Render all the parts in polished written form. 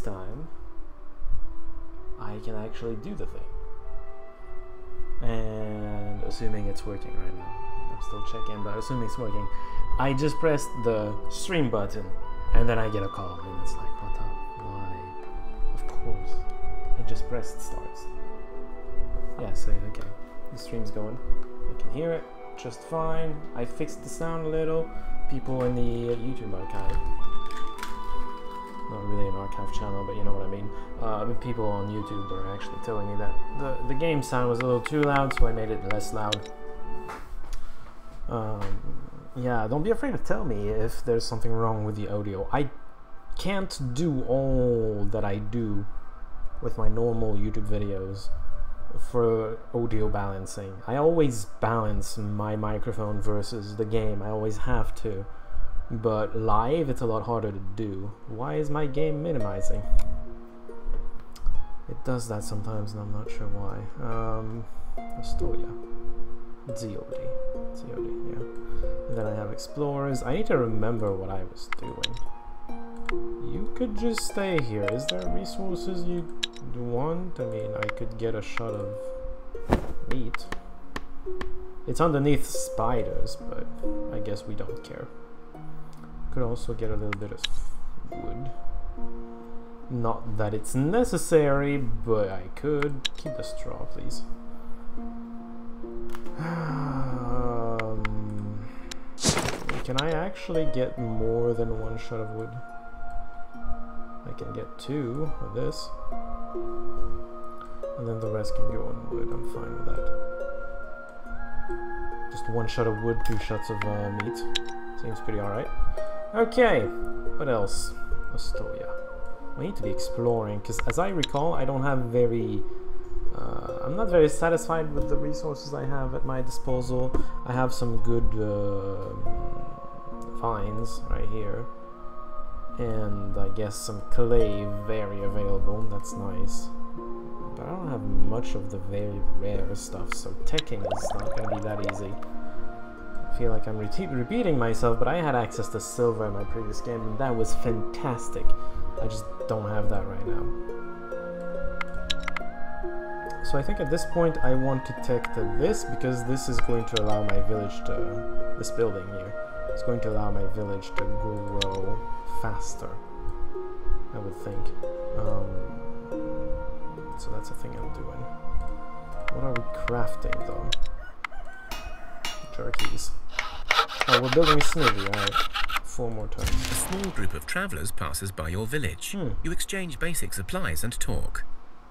time I can actually do the thing. And assuming it's working right now, I'm still checking, but assuming it's working, I just pressed the stream button and then I get a call, and it's like, what the, why? Of course, I just pressed starts. Yeah, say okay, the stream's going, I can hear it just fine. I fixed the sound a little. People in the YouTube archive, not really an archive channel, but you know what I mean. People on YouTube are actually telling me that the game sound was a little too loud, so I made it less loud. Yeah, don't be afraid to tell me if there's something wrong with the audio. I can't do all that I do with my normal YouTube videos for audio balancing. I always balance my microphone versus the game. I always have to. But live, it's a lot harder to do. Why is my game minimizing? It does that sometimes, and I'm not sure why. Astoria. Ziodi, yeah. And then I have Explorers. I need to remember what I was doing. You could just stay here. Is there resources you want? I mean, I could get a shot of meat. It's underneath spiders, but I guess we don't care. Could also get a little bit of wood. Not that it's necessary, but I could. Keep the straw, please. Can I actually get more than one shot of wood? I can get 2 with this. And then the rest can go on wood. I'm fine with that. Just 1 shot of wood, 2 shots of meat. Seems pretty alright. Okay, what else? Astoria. I need to be exploring, because as I recall, I don't have very... I'm not very satisfied with the resources I have at my disposal. I have some good vines right here. And I guess some clay very available, that's nice. But I don't have much of the very rare stuff, so teching is not going to be that easy. I feel like I'm repeating myself, but I had access to silver in my previous game, and that was fantastic. I just don't have that right now. So I think at this point I want to tech to this, because this is going to allow my village to... this building here is going to allow my village to grow faster, I would think. So that's a thing I'm doing. What are we crafting though? Jerkies. Oh, we're building a smithy, alright. 4 more turns. A small group of travelers passes by your village. You exchange basic supplies and talk.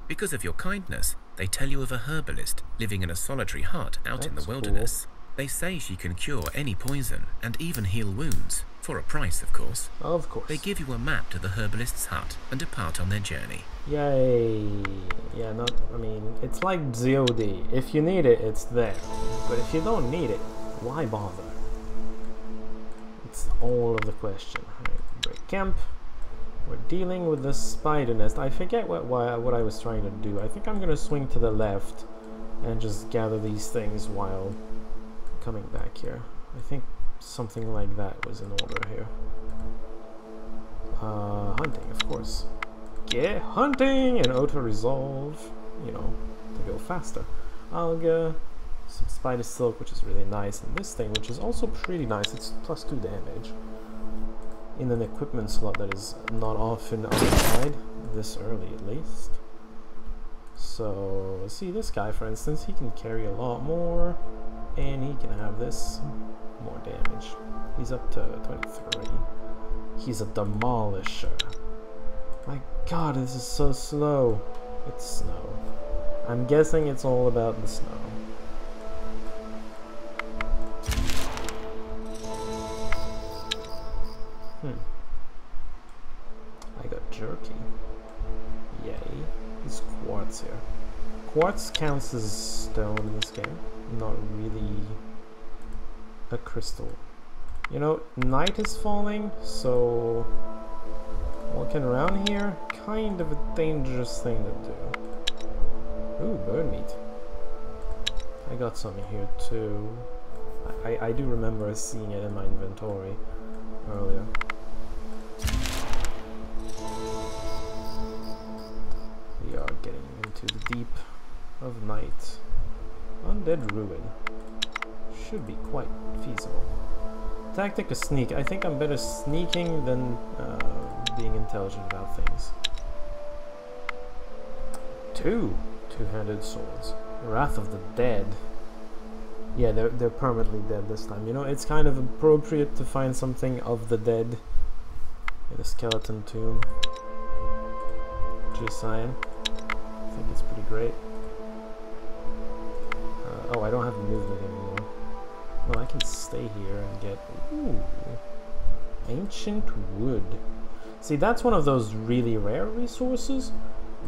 Because of your kindness, they tell you of a herbalist living in a solitary hut out in the wilderness. Cool. They say she can cure any poison and even heal wounds, for a price, of course. Of course. They give you a map to the herbalist's hut and depart on their journey. Yay! Yeah, I mean, it's like Ziodi. If you need it, it's there. But if you don't need it, why bother? It's all of the question. Right, break camp. We're dealing with the spider nest. I forget what I was trying to do. I think I'm gonna swing to the left and just gather these things while coming back here. I think something like that was in order here. Hunting, of course. Get hunting and auto-resolve, you know, to go faster. Alga, some spider silk, which is really nice, and this thing, which is also pretty nice. It's +2 damage. In an equipment slot that is not often outside, this early at least. So, see this guy for instance, he can carry a lot more, and he can have this, more damage. He's up to 23. He's a demolisher. My god, this is so slow. It's snow. I'm guessing it's all about the snow. I got jerky. Yay. There's quartz here. Quartz counts as stone in this game, not really a crystal. You know, night is falling, so walking around here, kind of a dangerous thing to do. Ooh, bird meat. I got some here too. I do remember seeing it in my inventory earlier. Deep of Night. Undead Ruin. Should be quite feasible. Tactic is sneak. I think I'm better sneaking than being intelligent about things. Two-handed swords. Wrath of the Dead. Yeah, they're permanently dead this time. You know, it's kind of appropriate to find something of the dead in a skeleton tomb. G-Sign. I think it's pretty great. Oh, I don't have movement anymore. Well, I can stay here and get... Ooh. Ancient Wood. See, that's one of those really rare resources,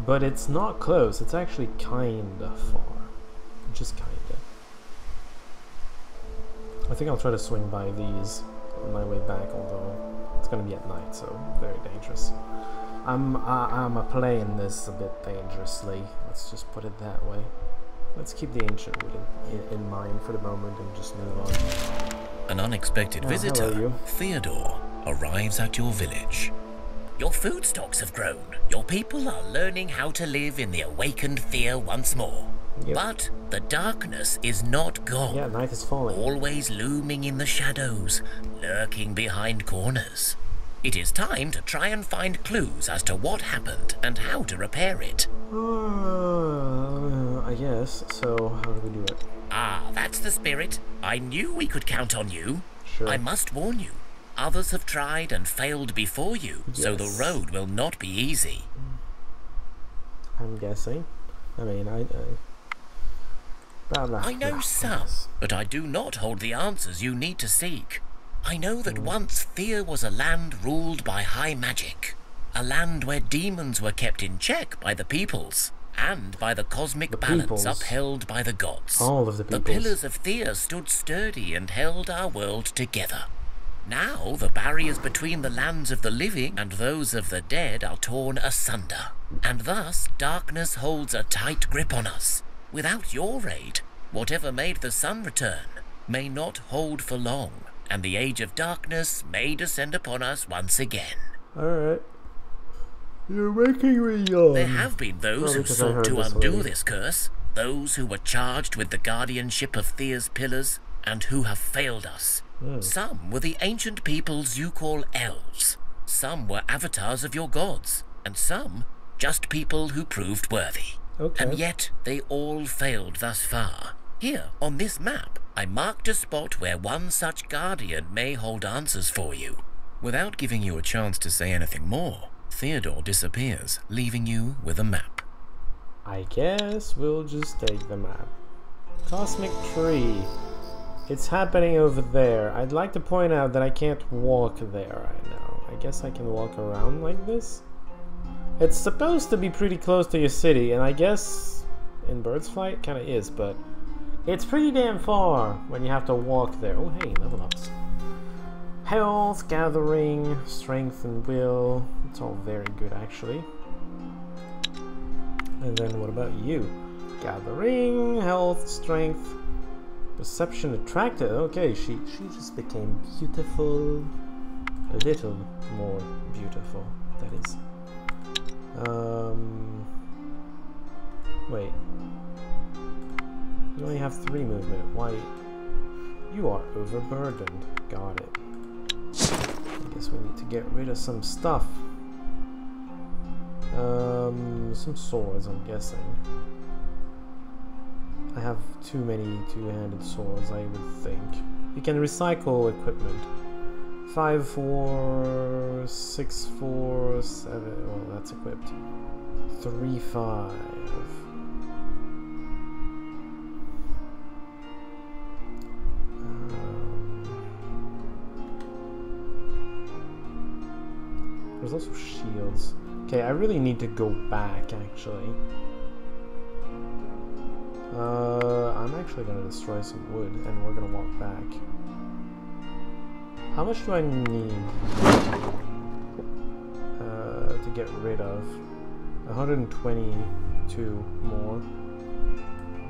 but it's not close. It's actually kinda far. Just kinda. I think I'll try to swing by these on my way back, although it's gonna be at night, so very dangerous. I'm playing this a bit dangerously. Let's just put it that way. Let's keep the Ancient Wood in mind for the moment and just move on. An unexpected visitor, Theodore, arrives at your village. Your food stocks have grown. Your people are learning how to live in the awakened Thea once more. Yep. But the darkness is not gone. Yeah, night is falling. Always looming in the shadows, lurking behind corners. It is time to try and find clues as to what happened and how to repair it. I guess. So, how do we do it? Ah, that's the spirit. I knew we could count on you. Sure. I must warn you. Others have tried and failed before you, yes. So the road will not be easy. I'm guessing. I mean, I know some, but I do not hold the answers you need to seek. I know that once Thea was a land ruled by high magic. A land where demons were kept in check by the peoples, and by the cosmic balance upheld by the gods. All of the peoples. The pillars of Thea stood sturdy and held our world together. Now the barriers between the lands of the living and those of the dead are torn asunder, and thus darkness holds a tight grip on us. Without your aid, whatever made the sun return may not hold for long, and the age of darkness may descend upon us once again. Alright. You're making me yawn. There have been those who sought to undo this curse, those who were charged with the guardianship of Thea's pillars, and who have failed us. Some were the ancient peoples you call elves. Some were avatars of your gods, and some just people who proved worthy. Okay. And yet they all failed thus far. Here, on this map, I marked a spot where one such guardian may hold answers for you. Without giving you a chance to say anything more, Theodore disappears, leaving you with a map. I guess we'll just take the map. Cosmic Tree. It's happening over there. I'd like to point out that I can't walk there right now. I guess I can walk around like this. It's supposed to be pretty close to your city, and I guess in Bird's Flight kind of is, but it's pretty damn far when you have to walk there. Oh, hey, level ups. Health, gathering, strength, and will. It's all very good, actually. And then what about you? Gathering, health, strength, perception, attractive. Okay, she just became beautiful. A little more beautiful, that is. Wait. You only have 3 movement. Why? You are overburdened. Got it. I guess we need to get rid of some stuff. Some swords, I'm guessing. I have too many two-handed swords, I would think. You can recycle equipment. 5, 4, 6, 4, 7. Well, that's equipped. 3, 5. There's also shields. Okay, I really need to go back, actually. I'm actually gonna destroy some wood, and we're gonna walk back. How much do I need to get rid of? 122 more.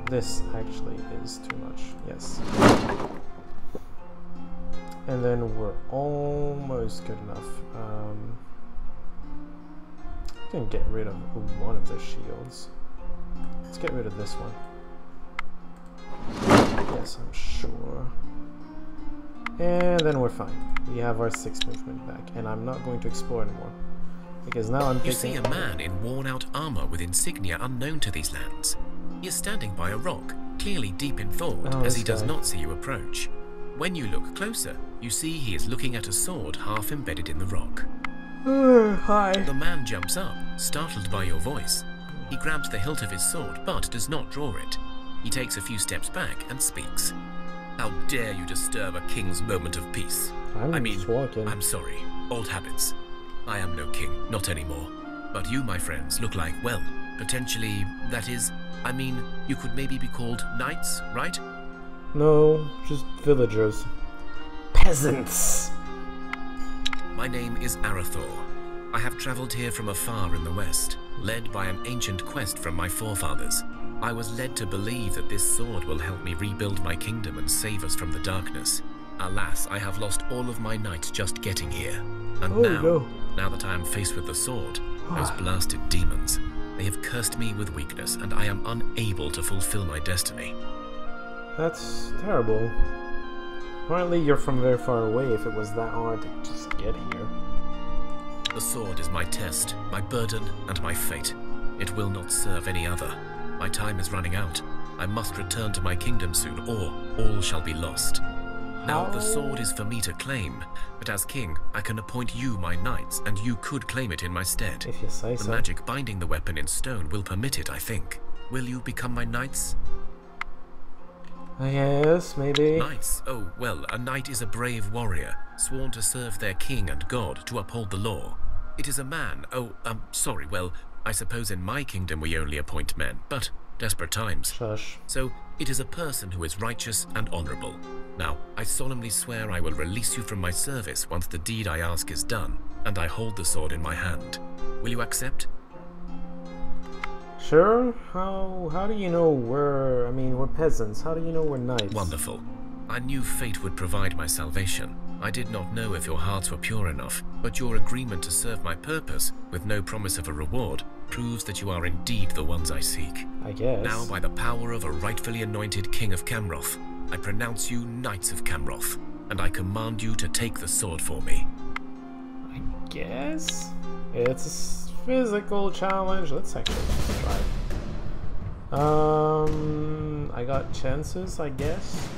This actually is too much, yes. And then we're almost good enough. I can get rid of one of the shields. let's get rid of this one. Yes, I'm sure. And then we're fine. We have our 6 movement back, and I'm not going to explore anymore. Because now I'm You thinking... see a man in worn-out armor with insignia unknown to these lands. He is standing by a rock, clearly deep in thought, as he does not see you approach. When you look closer, you see he is looking at a sword half embedded in the rock. Hi. The man jumps up, startled by your voice. He grabs the hilt of his sword, but does not draw it. He takes a few steps back and speaks. How dare you disturb a king's moment of peace? I'm sorry, old habits. I am no king, not anymore. But you, my friends, look like, well, potentially, that is, you could maybe be called knights, right? No, just villagers. Peasants! My name is Arathor. I have traveled here from afar in the west, led by an ancient quest from my forefathers. I was led to believe that this sword will help me rebuild my kingdom and save us from the darkness. Alas, I have lost all of my knights just getting here. And now that I am faced with the sword, those blasted demons, they have cursed me with weakness, and I am unable to fulfill my destiny. That's terrible. Apparently you're from very far away if it was that hard to just get here. The sword is my test, my burden, and my fate. It will not serve any other. My time is running out. I must return to my kingdom soon, or all shall be lost. Now, the sword is for me to claim, but as king, I can appoint you my knights, and you could claim it in my stead. If you say so. The magic binding the weapon in stone will permit it, I think. Will you become my knights? Yes, maybe. Knights? Oh, well, a knight is a brave warrior, sworn to serve their king and god, to uphold the law. It is a man. Sorry, well, I suppose in my kingdom we only appoint men, but desperate times. Shush. So, it is a person who is righteous and honorable. Now, I solemnly swear I will release you from my service once the deed I ask is done, and I hold the sword in my hand. Will you accept? Sure. How do you know we're peasants. How do you know we're knights? Wonderful. I knew fate would provide my salvation. I did not know if your hearts were pure enough, but your agreement to serve my purpose, with no promise of a reward, proves that you are indeed the ones I seek. I guess. Now, by the power of a rightfully anointed king of Camroth, I pronounce you knights of Camroth, and I command you to take the sword for me. I guess it's a physical challenge. Let's actually try. I got chances, I guess.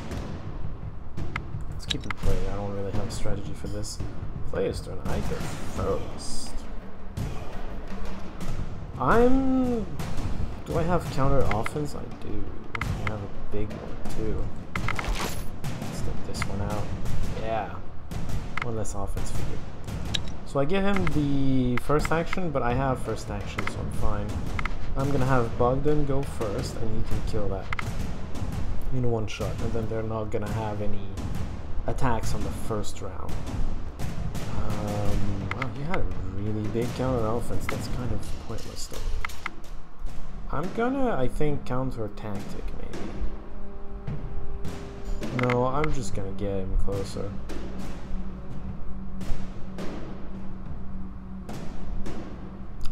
Let's keep it playing. I don't really have a strategy for this. Player's turn. I go first. Do I have counter offense? I do. I have a big one too. Let's take this one out. Yeah. One less offense for you. So I give him the first action, but I have first action, so I'm fine. I'm gonna have Bogdan go first, and he can kill that in one shot, and then they're not gonna have any attacks on the first round. Wow, you had a really big counter offense. That's kind of pointless though. I'm gonna, I think, counter tactic maybe. No, I'm just gonna get him closer.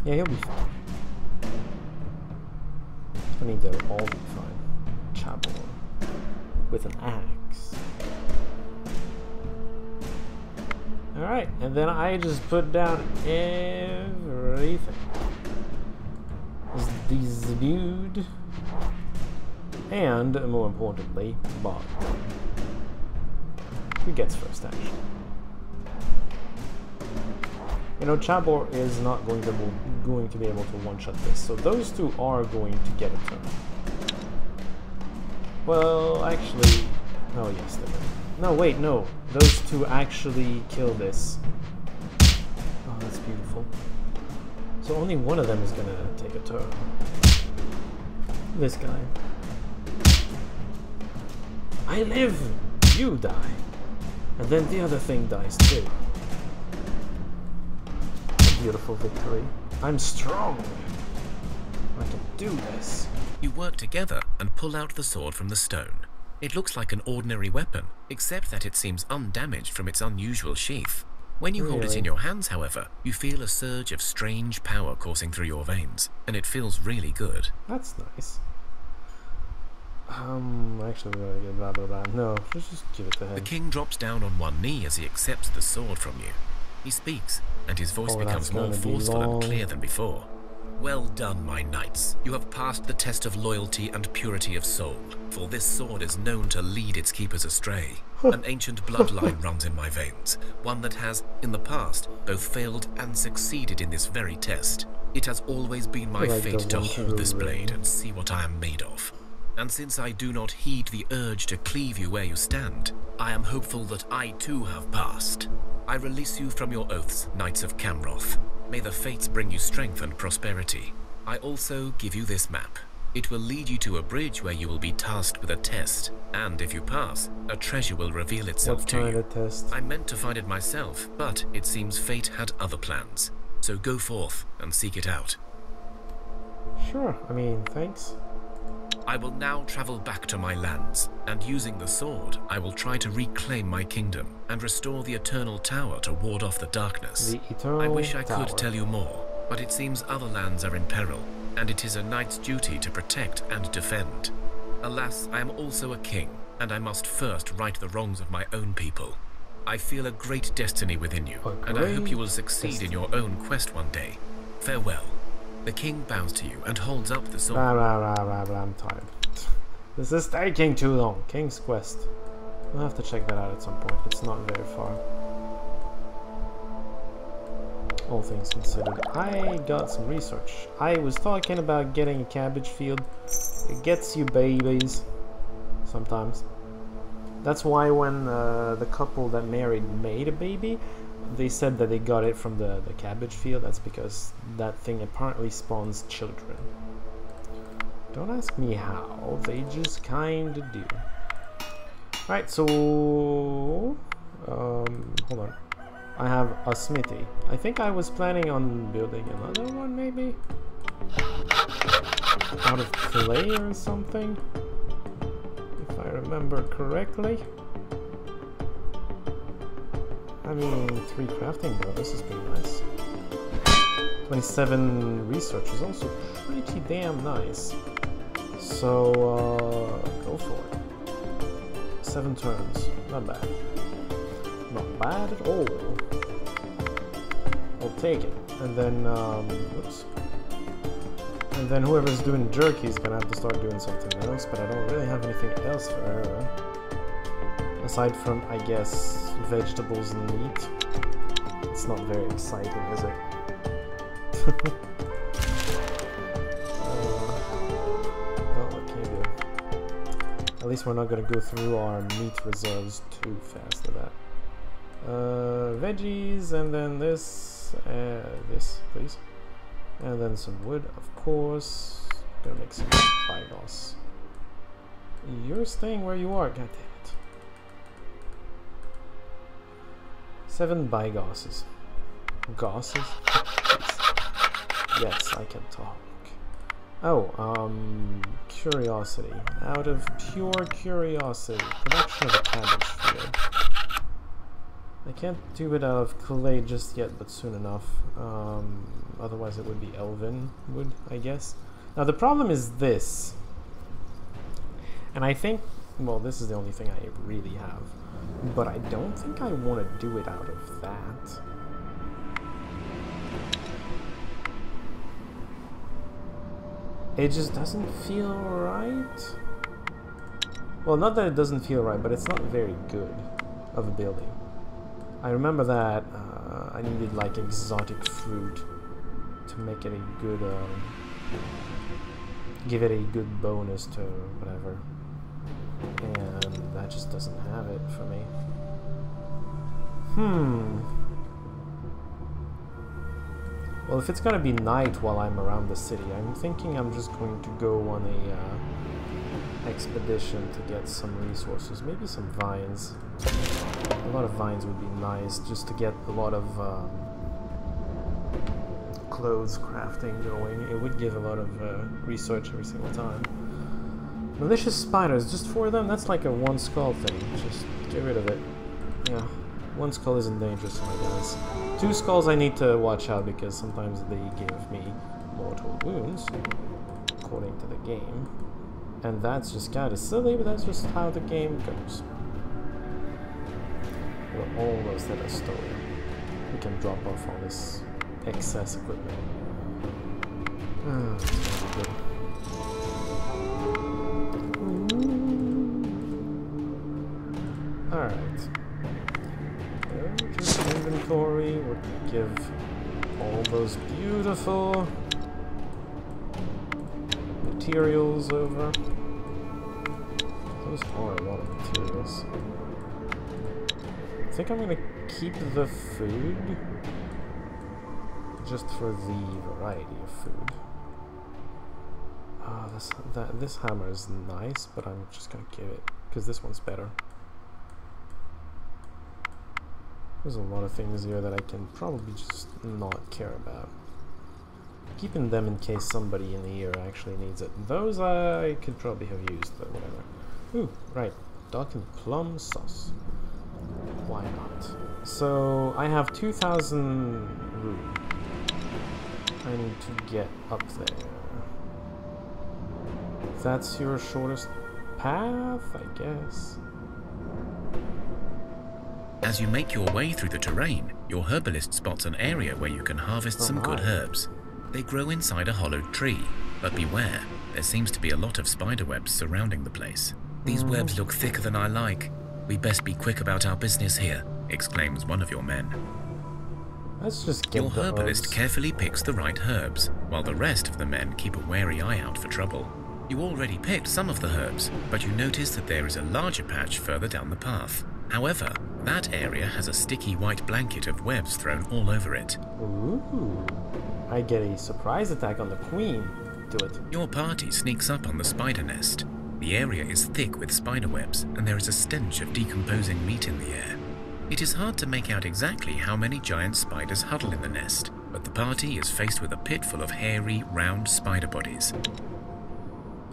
Yeah, he'll be fine. I mean, they'll all be fine. Chabor. With an axe. Alright, and then I just put down everything. Disabused. And, more importantly, Bob. Who gets first action? You know, Chabor is not going to be able to one-shot this, so those two are going to get a turn. Well, actually... Oh, yes, they will. No, wait, no. Those two actually kill this. Oh, that's beautiful. So only one of them is gonna take a turn. This guy. I live! You die. And then the other thing dies too. A beautiful victory. I'm strong! I can do this. You work together and pull out the sword from the stone. It looks like an ordinary weapon, except that it seems undamaged from its unusual sheath. When you hold it in your hands, however, you feel a surge of strange power coursing through your veins, and it feels really good. That's nice. Actually, blah blah blah. No, just give it to him. The king drops down on one knee as he accepts the sword from you. He speaks, and his voice becomes more forceful and clear than before. Well done, my knights. You have passed the test of loyalty and purity of soul, for this sword is known to lead its keepers astray. An ancient bloodline runs in my veins, one that has, in the past, both failed and succeeded in this very test. It has always been my fate to hold this blade and see what I am made of. And since I do not heed the urge to cleave you where you stand, I am hopeful that I too have passed. I release you from your oaths, Knights of Camroth. May the fates bring you strength and prosperity. I also give you this map. It will lead you to a bridge where you will be tasked with a test, and if you pass, a treasure will reveal itself to you. What kind of test? I meant to find it myself, but it seems fate had other plans. So go forth and seek it out. Sure, I mean, thanks. I will now travel back to my lands, and using the sword, I will try to reclaim my kingdom and restore the Eternal Tower to ward off the darkness. The Eternal Tower. I wish I could tell you more, but it seems other lands are in peril, and it is a knight's duty to protect and defend. Alas, I am also a king, and I must first right the wrongs of my own people. I feel a great destiny within you, and I hope you will succeed in your own quest one day. Farewell. The king bows to you and holds up the sword. I'm tired. This is taking too long. King's Quest. We'll have to check that out at some point. It's not very far. All things considered. I got some research. I was talking about getting a cabbage field. It gets you babies. Sometimes. That's why when the couple that married made a baby, they said that they got it from the cabbage field. That's because that thing apparently spawns children. Don't ask me how, they just kinda do. Right, so hold on. I have a smithy. I think I was planning on building another one, maybe? Out of clay or something? If I remember correctly. I mean, 3 crafting though, this is pretty nice. 27 research is also pretty damn nice. So, go for it. 7 turns, not bad. Not bad at all. I'll take it. And then, whoops. And then whoever's doing jerky is gonna have to start doing something else, but I don't really have anything else for her. Aside from, I guess, vegetables and meat. It's not very exciting, is it? Well, what can you do? At least we're not gonna go through our meat reserves too fast with that. Veggies, and then this, please. And then some wood, of course. Gonna make some biogas. You're staying where you are, goddammit. 7 biogases. Gosses? Yes, I can talk. Oh, curiosity. Out of pure curiosity. Production of a cabbage field. I can't do it out of clay just yet, but soon enough. Otherwise it would be elven wood, I guess. Now the problem is this. And I think, well, this is the only thing I really have. But I don't think I want to do it out of that. It just doesn't feel right. Well, not that it doesn't feel right, but it's not very good of a building. I remember that I needed like exotic fruit to make it a good, give it a good bonus to whatever. And that just doesn't have it for me. Well, if it's gonna be night while I'm around the city, I'm thinking I'm just going to go on a expedition to get some resources, maybe some vines. A lot of vines would be nice, just to get a lot of clothes crafting going. It would give a lot of research every single time. Malicious spiders, just 4 of them? That's like a 1 skull thing. Just get rid of it. Yeah, 1 skull isn't dangerous, my guys. 2 skulls I need to watch out because sometimes they give me mortal wounds, according to the game. And that's just kind of silly, but that's just how the game goes. We're almost at Astoria. We can drop off all this excess equipment. It's gonna be good. Alright. Just inventory. We'll give all those beautiful materials over. Those are a lot of materials. I think I'm gonna keep the food just for the variety of food. This hammer is nice, but I'm just gonna give it because this one's better. There's a lot of things here that I can probably just not care about. Keeping them in case somebody in the area actually needs it. Those I could probably have used, but whatever. Ooh, right. Duck and plum sauce. Why not? So, I have 2,000 room. I need to get up there. That's your shortest path, I guess. As you make your way through the terrain, your herbalist spots an area where you can harvest some good herbs. They grow inside a hollowed tree, but beware, there seems to be a lot of spiderwebs surrounding the place. These webs look thicker than I like. We best be quick about our business here, exclaims one of your men. Let's just get your herbalist carefully picks the right herbs, while the rest of the men keep a wary eye out for trouble. You already picked some of the herbs, but you notice that there is a larger patch further down the path. However, that area has a sticky white blanket of webs thrown all over it. Ooh. I get a surprise attack on the queen. Do it. Your party sneaks up on the spider nest. The area is thick with spider webs, and there is a stench of decomposing meat in the air. It is hard to make out exactly how many giant spiders huddle in the nest, but the party is faced with a pit full of hairy, round spider bodies.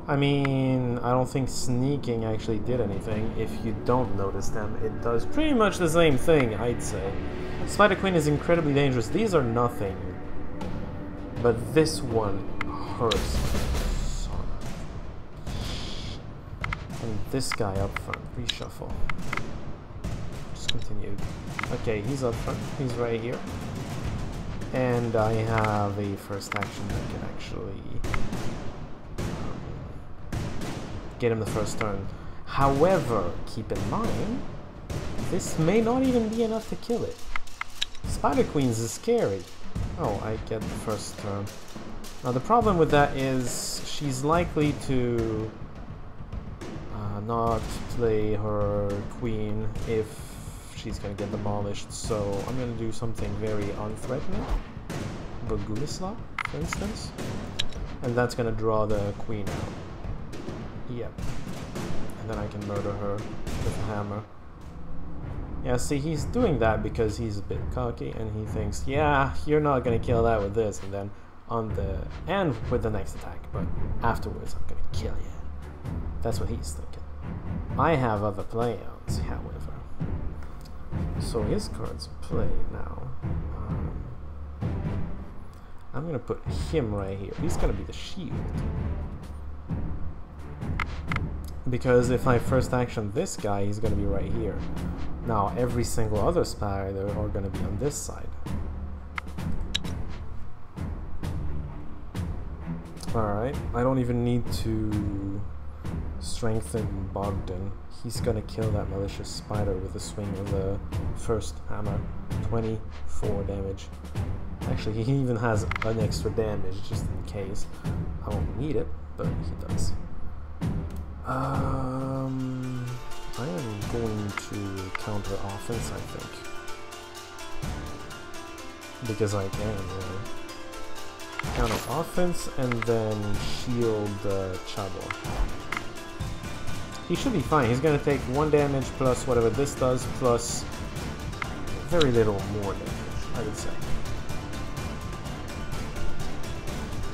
I mean, I don't think sneaking actually did anything. If you don't notice them, it does pretty much the same thing, I'd say. Spider Queen is incredibly dangerous. These are nothing. But this one hurts. And this guy up front, reshuffle. Just continue. Okay, he's up front. He's right here. And I have a first action that can actually get him the first turn. However, keep in mind, this may not even be enough to kill it. Spider Queens is scary. Oh, I get the first turn. Now the problem with that is she's likely to not play her queen if she's gonna get demolished, so I'm gonna do something very unthreatening. Bogumislav, for instance. And that's gonna draw the queen out. Yep. And then I can murder her with a hammer. Yeah, see, he's doing that because he's a bit cocky and he thinks, yeah, you're not gonna kill that with this, and then on the end with the next attack, but afterwards I'm gonna kill you. That's what he's thinking. I have other playouts, however. So his cards are played now. I'm gonna put him right here. He's gonna be the shield. Because if I first action this guy, he's gonna be right here. Now every single other spider are gonna be on this side. Alright, I don't even need to strengthen Bogdan. He's gonna kill that malicious spider with a swing of the first hammer. 24 damage. Actually, he even has an extra damage just in case. I won't need it, but he does. I am going to counter offense, I think. Because I can, really. Counter offense and then shield Chabo. He should be fine. He's gonna take 1 damage plus whatever this does, plus very little more damage, I would say.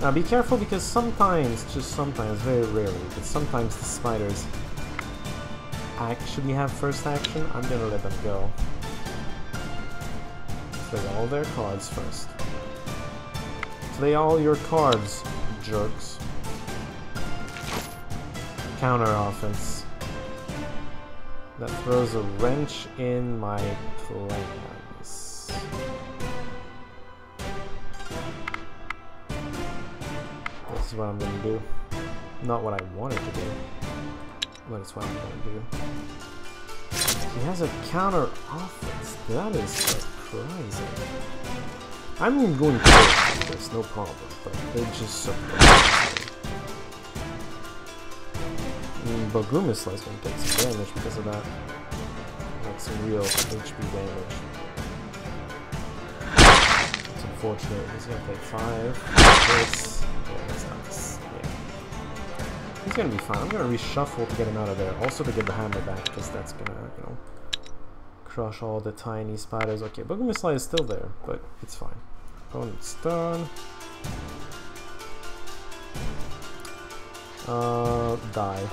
Now be careful because sometimes, just sometimes, very rarely, but sometimes the spiders actually have first action. I'm gonna let them go. Play all their cards first. Play all your cards, jerks. counter offense that throws a wrench in my plans. This is what I'm gonna do. Not what I wanted to do, but it's what I'm gonna do. He has a counter offense. That is surprising. I'm going to do this, no problem, but it just surprises me. But Grimace is going to take some damage because of that. Like some real HP damage. It's unfortunate. He's going to take 5. This. Yeah, that's not this. Yeah. He's going to be fine. I'm going to reshuffle to get him out of there. Also to get the hammer back, because that's going to, you know, crush all the tiny spiders. Okay, Booger Missile is still there, but it's fine. Opponent's turn. Die.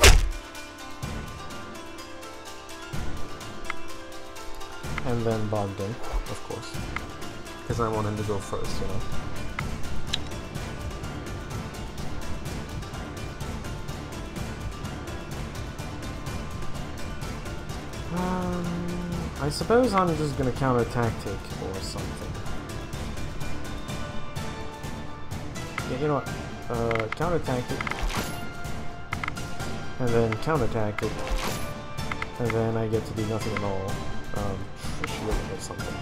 And then Bogdan, of course. Because I want him to go first, you know. I suppose I'm just gonna counter tactic or something. Yeah, you know what? Counter tactic. And then counter tactic. And then I get to do nothing at all. Shield or something.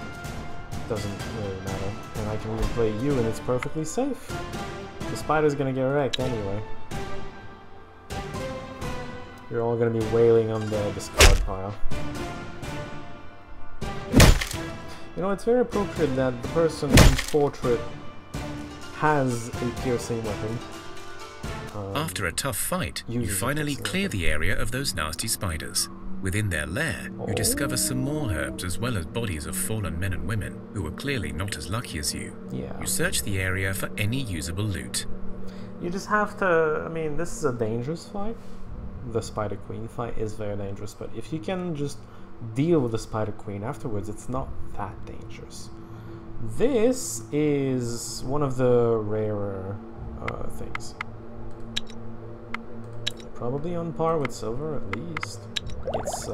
Doesn't really matter. And I can replay you and it's perfectly safe. The spider's gonna get wrecked anyway. You're all gonna be wailing on the discard pile. You know, it's very appropriate that the person whose portrait has a piercing weapon. After a tough fight, you finally clear the area of those nasty spiders. Within their lair, you discover some more herbs as well as bodies of fallen men and women who were clearly not as lucky as you. Yeah. You search the area for any usable loot. You just have to, I mean, this is a dangerous fight. The Spider Queen fight is very dangerous, but if you can just deal with the Spider Queen afterwards, it's not that dangerous. This is one of the rarer things. Probably on par with silver, at least. It's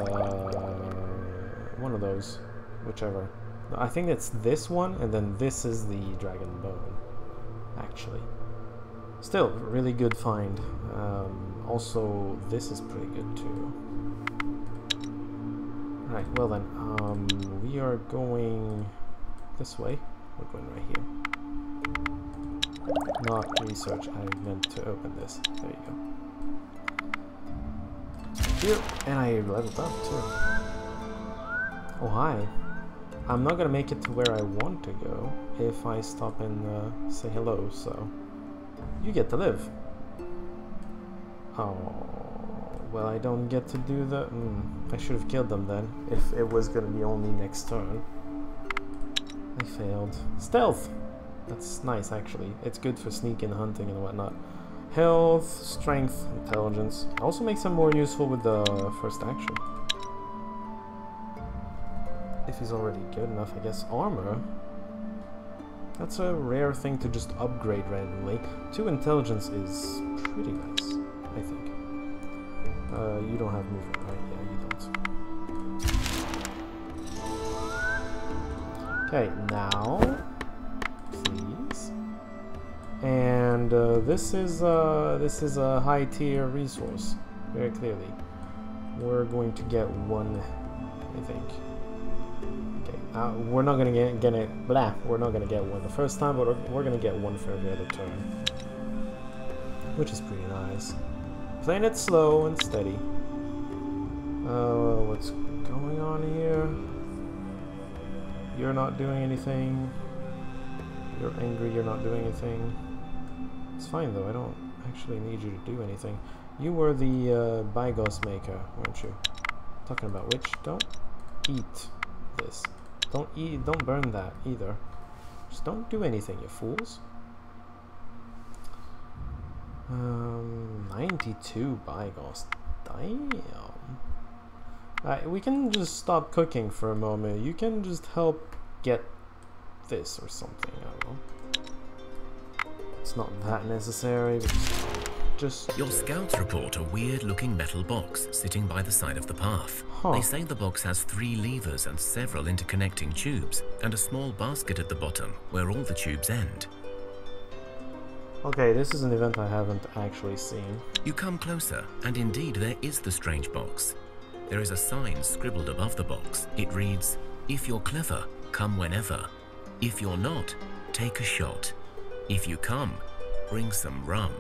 one of those, whichever. I think it's this one, and then this is the Dragon Bone, actually. Still, really good find. Also, this is pretty good too. Right, well then, we are going this way. We're going right here. Not research, I meant to open this. There you go. Here, and I leveled up too. Oh hi. I'm not gonna make it to where I want to go if I stop and say hello, so you get to live. Oh, well, I don't get to do the... I should have killed them then, if it was gonna be only next turn. I failed. Stealth! That's nice, actually. It's good for sneaking, hunting, and whatnot. Health, strength, intelligence. Also makes them more useful with the first action. If he's already good enough, I guess. Armor? That's a rare thing to just upgrade randomly. 2 intelligence is pretty nice, I think. You don't have movement, right? Yeah, you don't. Okay, now, please. And this is a high tier resource, very clearly. We're going to get 1, I think. Okay, we're not gonna get it. Blah. We're not gonna get 1 the first time, but we're gonna get 1 for every other turn, which is pretty nice. Playing it slow and steady. What's going on here? You're not doing anything. You're angry, you're not doing anything. It's fine though, I don't actually need you to do anything. You were the Bygos maker, weren't you? Talking about which? Don't eat this. Don't burn that either. Just don't do anything, you fools. 92 Bygos. Damn. We can just stop cooking for a moment. You can just help get this or something. I don't know. It's not that necessary. But just just... Your scouts report a weird-looking metal box sitting by the side of the path. Huh. They say the box has 3 levers and several interconnecting tubes, and a small basket at the bottom where all the tubes end. Okay, this is an event I haven't actually seen. You come closer, and indeed there is the strange box. There is a sign scribbled above the box. It reads, "If you're clever, come whenever. If you're not, take a shot. If you come, bring some rum,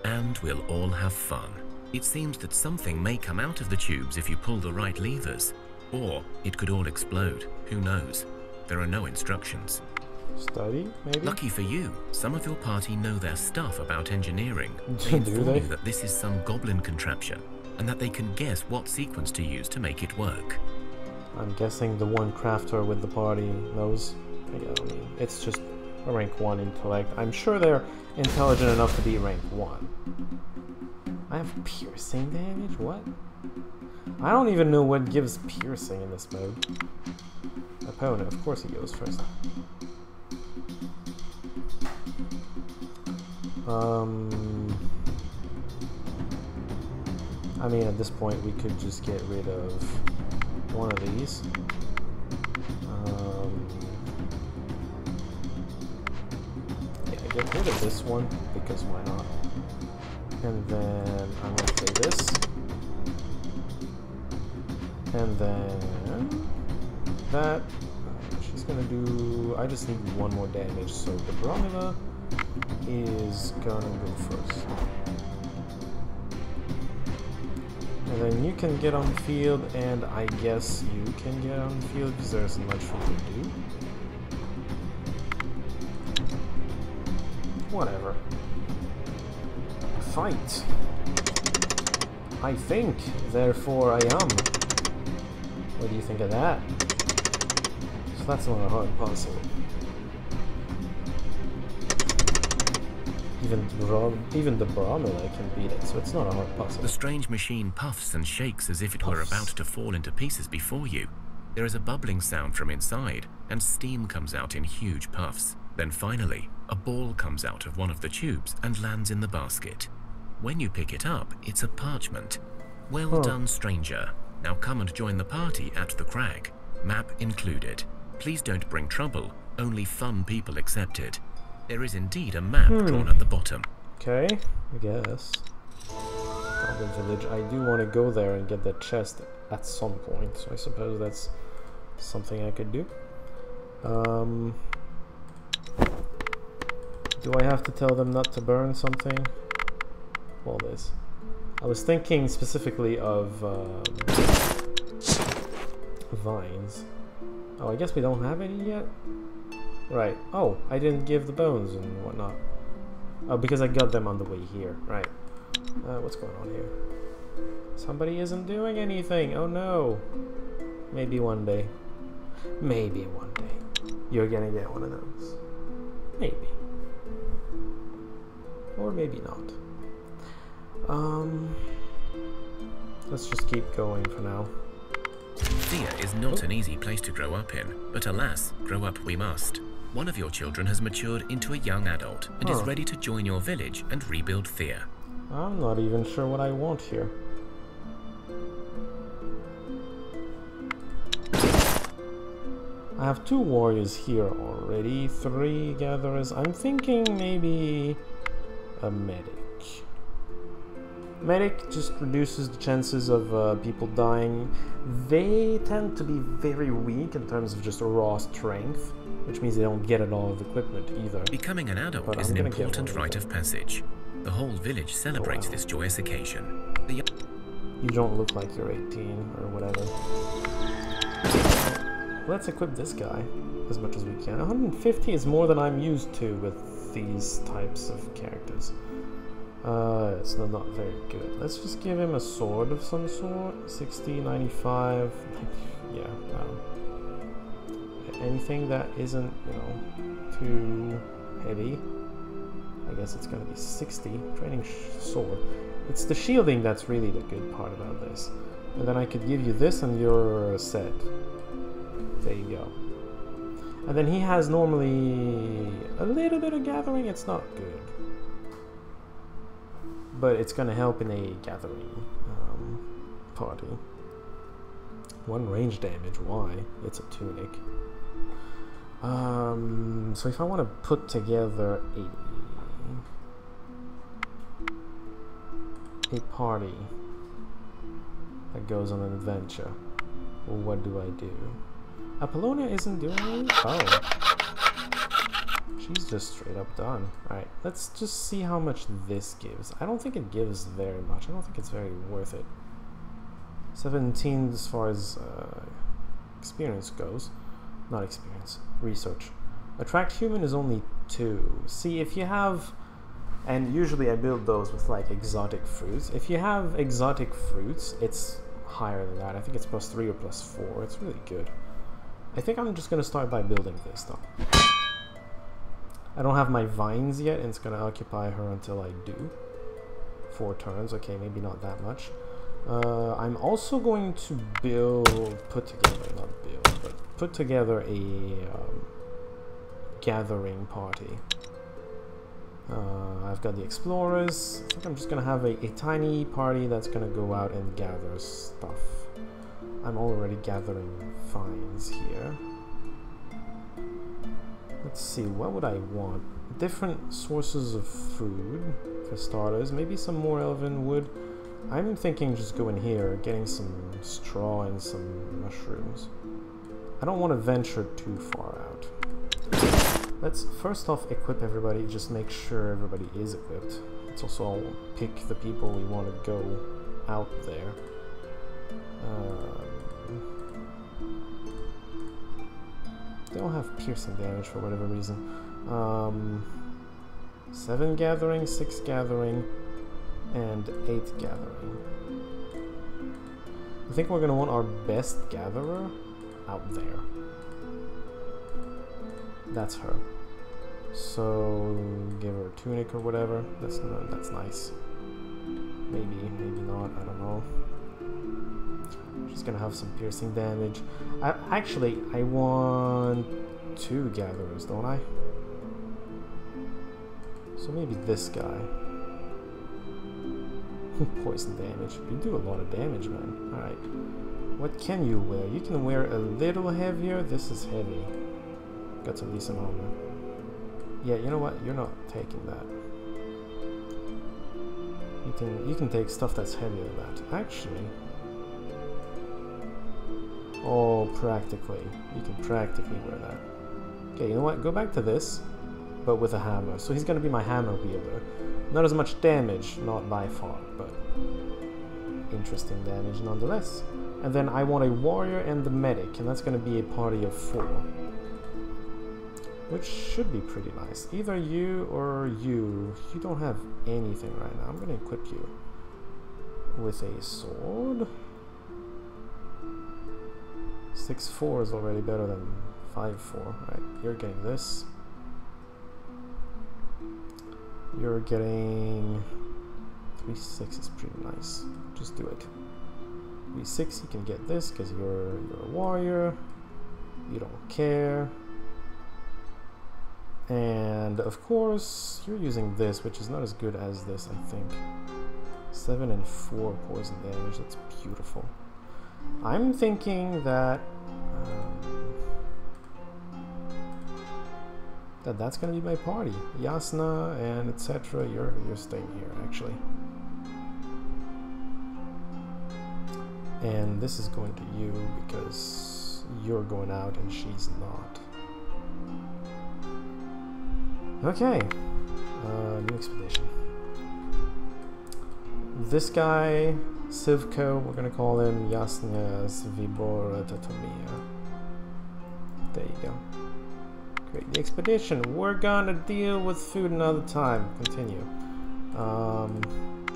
and we'll all have fun." It seems that something may come out of the tubes if you pull the right levers, or it could all explode. Who knows? There are no instructions. Study, maybe? Lucky for you, some of your party know their stuff about engineering. Do inform they? you that this is some goblin contraption, and that they can guess what sequence to use to make it work. I'm guessing the one crafter with the party knows. I mean, it's just a rank 1 intellect. I'm sure they're intelligent enough to be rank 1. I have piercing damage? What? I don't even know what gives piercing in this mode. Opponent, of course he goes first. I mean, at this point we could just get rid of one of these. Yeah, get rid of this one, because why not? And then I'm gonna play this. And then that. She's gonna do... I just need 1 more damage, so the Bromila is gonna go first. And then you can get on the field, and I guess you can get on the field because there's much we can do. Whatever. Fight. I think, therefore I am. What do you think of that? So that's not a hard puzzle. Even the Bromila can beat it, so it's not a hard puzzle. The strange machine puffs and shakes as if it were about to fall into pieces before you. There is a bubbling sound from inside, and steam comes out in huge puffs. Then finally, a ball comes out of one of the tubes and lands in the basket. When you pick it up, it's a parchment. Well done, stranger. Now come and join the party at the crag. Map included. Please don't bring trouble, only fun people accepted. There is indeed a map drawn at the bottom. Okay, I guess. Goblin Village. I do want to go there and get that chest at some point, so I suppose that's something I could do. Do I have to tell them not to burn something? All this. I was thinking specifically of vines. Oh, I guess we don't have any yet? Right. Oh, I didn't give the bones and whatnot. Oh, because I got them on the way here. Right. What's going on here? Somebody isn't doing anything. Oh no. Maybe one day. Maybe one day. You're gonna get one of those. Maybe. Or maybe not. Let's just keep going for now. Thea is not an easy place to grow up in, but alas, grow up we must. One of your children has matured into a young adult and is ready to join your village and rebuild Thea. I'm not even sure what I want here. I have 2 warriors here already, 3 gatherers. I'm thinking maybe a medic. Medic just reduces the chances of people dying. They tend to be very weak in terms of just raw strength, which means they don't get a lot of equipment either. Becoming an adult is an important rite of passage. The whole village celebrates this joyous occasion. You don't look like you're 18 or whatever. Let's equip this guy as much as we can. 150 is more than I'm used to with these types of characters. It's not very good. Let's just give him a sword of some sort. 60, 95. Yeah, anything that isn't, you know, too heavy. I guess it's gonna be 60. Training sword. It's the shielding that's really the good part about this. And then I could give you this and you're set. There you go. And then he has normally a little bit of gathering. It's not good. but it's gonna help in a gathering party. 1 range damage, why? It's a tunic. So if I want to put together a party that goes on an adventure, well, what do I do? Apollonia isn't doing it? Oh. She's just straight up done. Alright, let's just see how much this gives. I don't think it gives very much. I don't think it's very worth it. 17 as far as experience goes. Not experience, research. Attract human is only 2. See, if you have... And usually I build those with like exotic fruits. If you have exotic fruits, it's higher than that. I think it's +3 or +4. It's really good. I think I'm just going to start by building this though. I don't have my vines yet, and it's going to occupy her until I do. 4 turns. Okay, maybe not that much. I'm also going to put together a gathering party. I've got the explorers. I think I'm just gonna have a tiny party that's gonna go out and gather stuff. I'm already gathering vines here. Let's see, what would I want? Different sources of food, for starters. Maybe some more elven wood. I'm thinking just going here, getting some straw and some mushrooms. I don't want to venture too far out. Let's first off equip everybody, just make sure everybody is equipped. Let's also pick the people we want to go out there. They don't have piercing damage for whatever reason. 7 gathering, 6 gathering, and 8 gathering. I think we're going to want our best gatherer out there. That's her. So give her a tunic or whatever. That's nice. Maybe not. I don't know. She's gonna have some piercing damage. Actually, I want 2 gatherers, don't I? So maybe this guy. Poison damage. You do a lot of damage, man. Alright. What can you wear? You can wear a little heavier. This is heavy. Got some decent armor. Yeah, you know what? You're not taking that. You can take stuff that's heavier than that. Actually. Oh, practically. You can practically wear that. Okay, you know what? Go back to this, but with a hammer. So he's gonna be my hammer wielder. Not as much damage, not by far, but interesting damage nonetheless. And then I want a warrior and the medic, and that's gonna be a party of 4. Which should be pretty nice. Either you or you. You don't have anything right now. I'm gonna equip you with a sword. 6-4 is already better than 5-4. Alright, you're getting this. You're getting 3-6 is pretty nice. Just do it. 3-6, you can get this because you're a warrior. You don't care. And of course, you're using this, which is not as good as this, I think. 7 and 4 poison damage. That's beautiful. I'm thinking that that's gonna be my party. Yasna and etc. You're staying here actually. And this is going to you because you're going out and she's not. Okay. New expedition. This guy, Sivko, we're gonna call him Yasna Svibora Tatomia. There you go. Great. The expedition. We're gonna deal with food another time. Continue.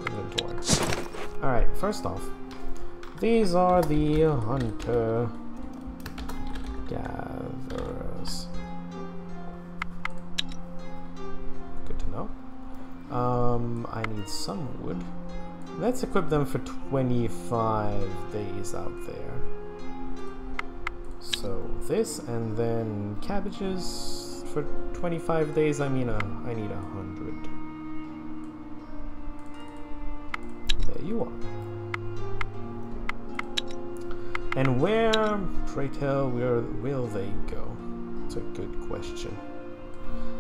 Inventory. Alright, first off, these are the hunter gatherers. Good to know. I need some wood. Let's equip them for 25 days out there. So this, and then cabbages for 25 days. I need 100. you are. And where, pray tell, where will they go? It's a good question.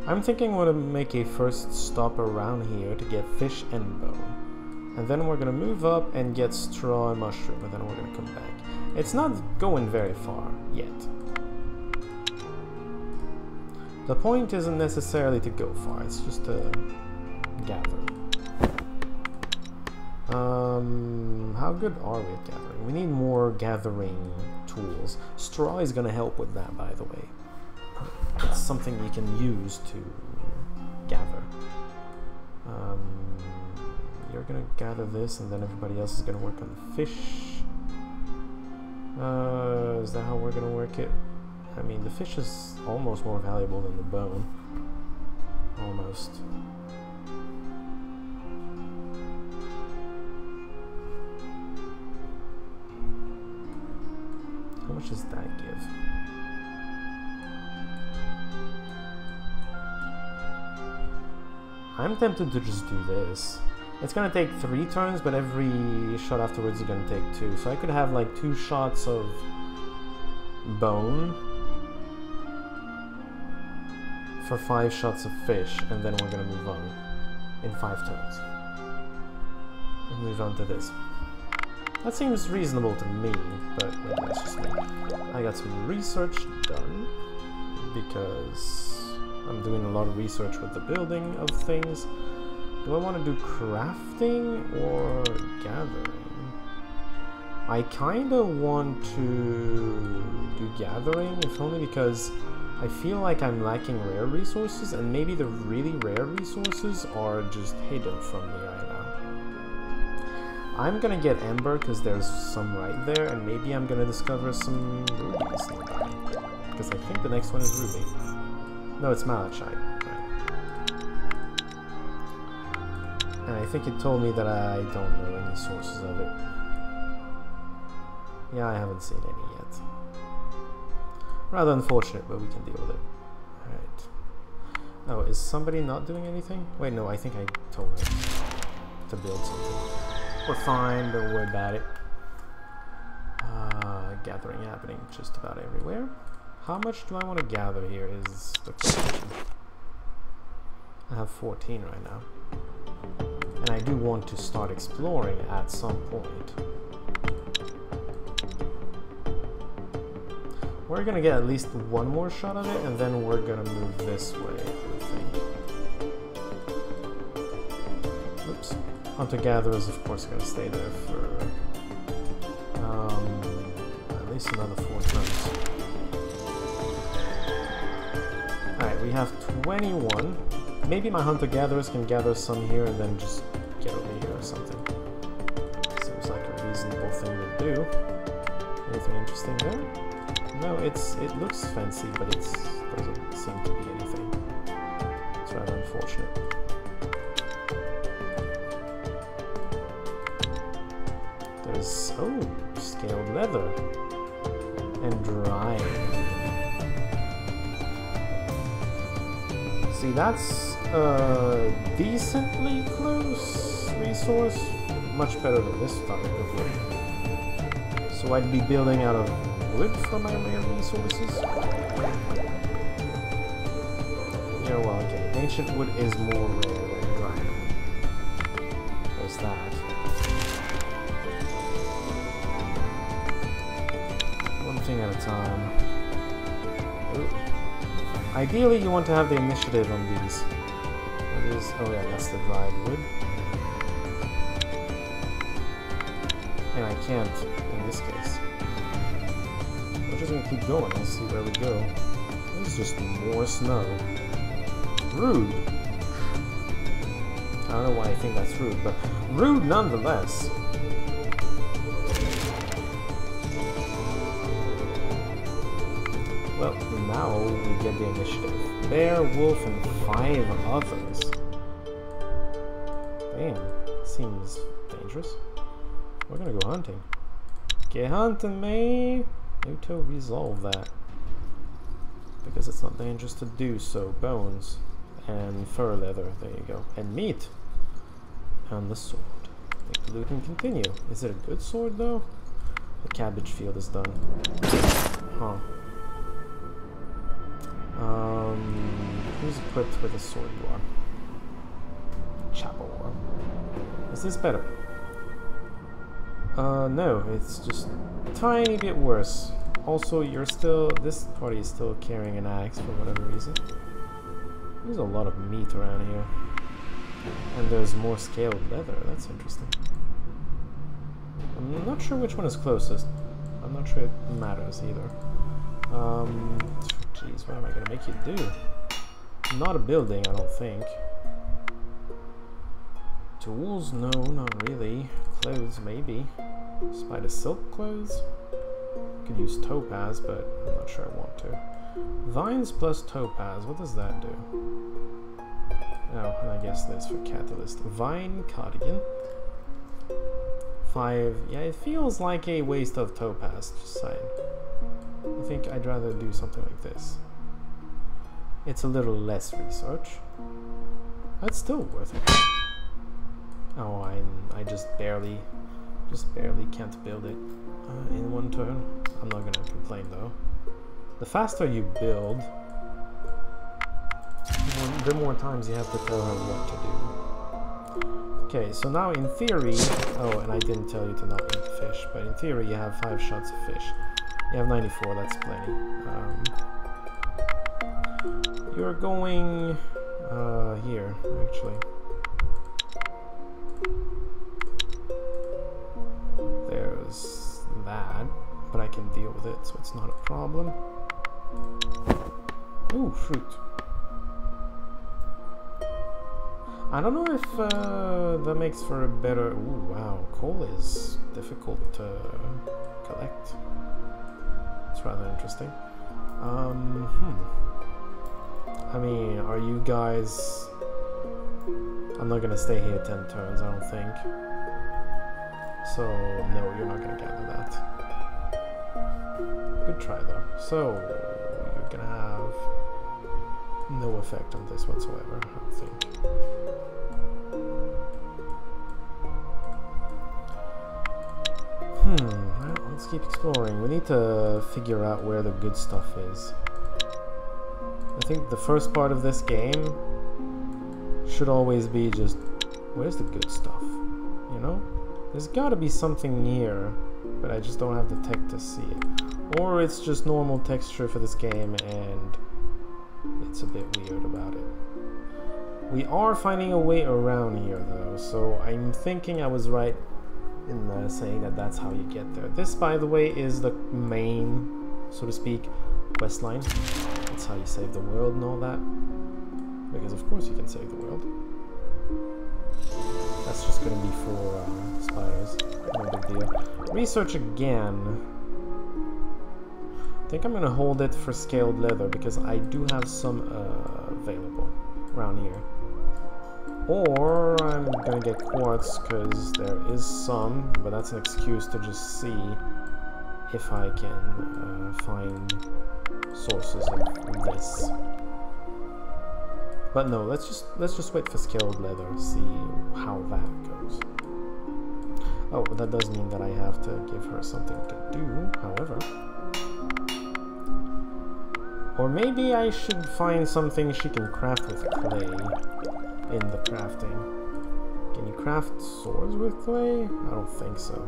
I'm thinking we're gonna make a first stop around here to get fish and bone. And then we're gonna move up and get straw and mushroom, and then we're gonna come back. It's not going very far yet. The point isn't necessarily to go far, it's just to gather. How good are we at gathering? We need more gathering tools. Straw is gonna help with that, by the way. It's something you can use to gather. You're gonna gather this, and then everybody else is gonna work on the fish. Is that how we're gonna work it? I mean, the fish is almost more valuable than the bone. Almost. How much does that give? I'm tempted to just do this. It's gonna take 3 turns, but every shot afterwards is gonna take 2. So I could have like 2 shots of bone for 5 shots of fish, and then we're gonna move on in 5 turns. And move on to this. That seems reasonable to me, but maybe that's just me. I got some research done because I'm doing a lot of research with the building of things. Do I want to do crafting or gathering? I kind of want to do gathering, if only because I feel like I'm lacking rare resources, and maybe the really rare resources are just hidden from me right now. I'm gonna get Ember because there's some right there, and maybe I'm gonna discover some rubies nearby. Because I think the next one is ruby. No, it's malachite. Right. And I think it told me that I don't know any sources of it. Yeah, I haven't seen any yet. Rather unfortunate, but we can deal with it. Alright. Oh, is somebody not doing anything? Wait, no, I think I told her to build something. We're fine, don't worry about it. Gathering happening just about everywhere. How much do I want to gather here is the question. I have 14 right now. And I do want to start exploring at some point. We're gonna get at least one more shot of it, and then we're gonna move this way, I think. Oops. Hunter-gatherers, of course, are gonna stay there for at least another 4 turns. Alright, we have 21. Maybe my hunter-gatherers can gather some here and then just get over here or something. Seems like a reasonable thing to do. Anything interesting there? No, it looks fancy, but it doesn't seem to be anything. It's rather unfortunate. There's, oh, scaled leather and drying. See, that's a decently close resource, much better than this type of wood. So I'd be building out of wood for my rare resources. Yeah, well, okay, ancient wood is more rare than dry. There's that. One thing at a time. Ooh. Ideally, you want to have the initiative on these. What is? Oh yeah, that's the dried wood. And I can't in this case. We're just gonna keep going. Let's see where we go. There's just more snow. Rude. I don't know why I think that's rude, but rude nonetheless. Well, now we get the initiative. Bear, wolf, and 5 others. Damn, seems dangerous. We're gonna go hunting. Get hunting, me! Auto resolve that. Because it's not dangerous to do so. Bones and fur leather, there you go. And meat. And the sword. Make the looting continue. Is it a good sword though? The cabbage field is done. Huh. Who's equipped with a sword? You are. Chapel. Is this better? No, it's just a tiny bit worse. Also, this party is still carrying an axe for whatever reason. There's a lot of meat around here. And there's more scaled leather, that's interesting. I'm not sure which one is closest. I'm not sure it matters either. Jeez, what am I gonna make you do? Not a building, I don't think. Tools? No, not really. Clothes, maybe. Spider silk clothes? Could use topaz, but I'm not sure I want to. Vines plus topaz, what does that do? Oh, and I guess this for catalyst. Vine cardigan. 5. Yeah, it feels like a waste of topaz, just saying. I think I'd rather do something like this. It's a little less research. That's still worth it. Oh, I just barely can't build it in one turn. I'm not gonna complain though. The faster you build, the more times you have to tell her what to do. Okay, so now in theory, oh, and I didn't tell you to not eat fish, but in theory you have 5 shots of fish. You have 94, that's plenty. You're going here, actually. There's that, but I can deal with it, so it's not a problem. Ooh, fruit. I don't know if that makes for a better... Ooh, wow, coal is difficult to collect. It's rather interesting. I mean, are you guys... I'm not gonna stay here 10 turns, I don't think. So, no, you're not gonna gather that. Good try, though. So, you're gonna have no effect on this whatsoever, I don't think. Well, let's keep exploring. We need to figure out where the good stuff is. I think the first part of this game should always be just, where's the good stuff? You know? There's gotta be something here, but I just don't have the tech to see it. Or it's just normal texture for this game and it's a bit weird about it. We are finding a way around here though, so I'm thinking I was right in saying that that's how you get there. This, by the way, is the main, so to speak, quest line. That's how you save the world and all that. Because of course you can save the world. That's just gonna be for spiders. No big deal. Research again. I think I'm gonna hold it for scaled leather because I do have some available around here. Or I'm gonna get quartz because there is some, but that's an excuse to just see if I can find sources of this. But no, let's just wait for scaled leather, see how that goes. Oh, but that does mean that I have to give her something to do, however. Or maybe I should find something she can craft with clay in the crafting. Can you craft swords with clay? I don't think so.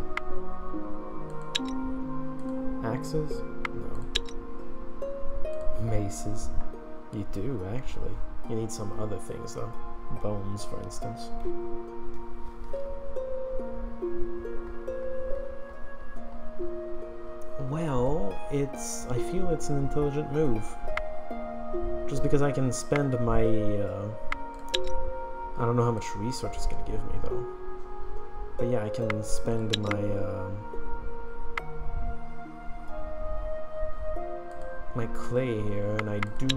Axes? No. Maces? You do, actually. You need some other things, though. Bones, for instance. Well, I feel it's an intelligent move. Just because I can spend my, I don't know how much research it's gonna give me, though. But yeah, I can spend my, my clay here, and I do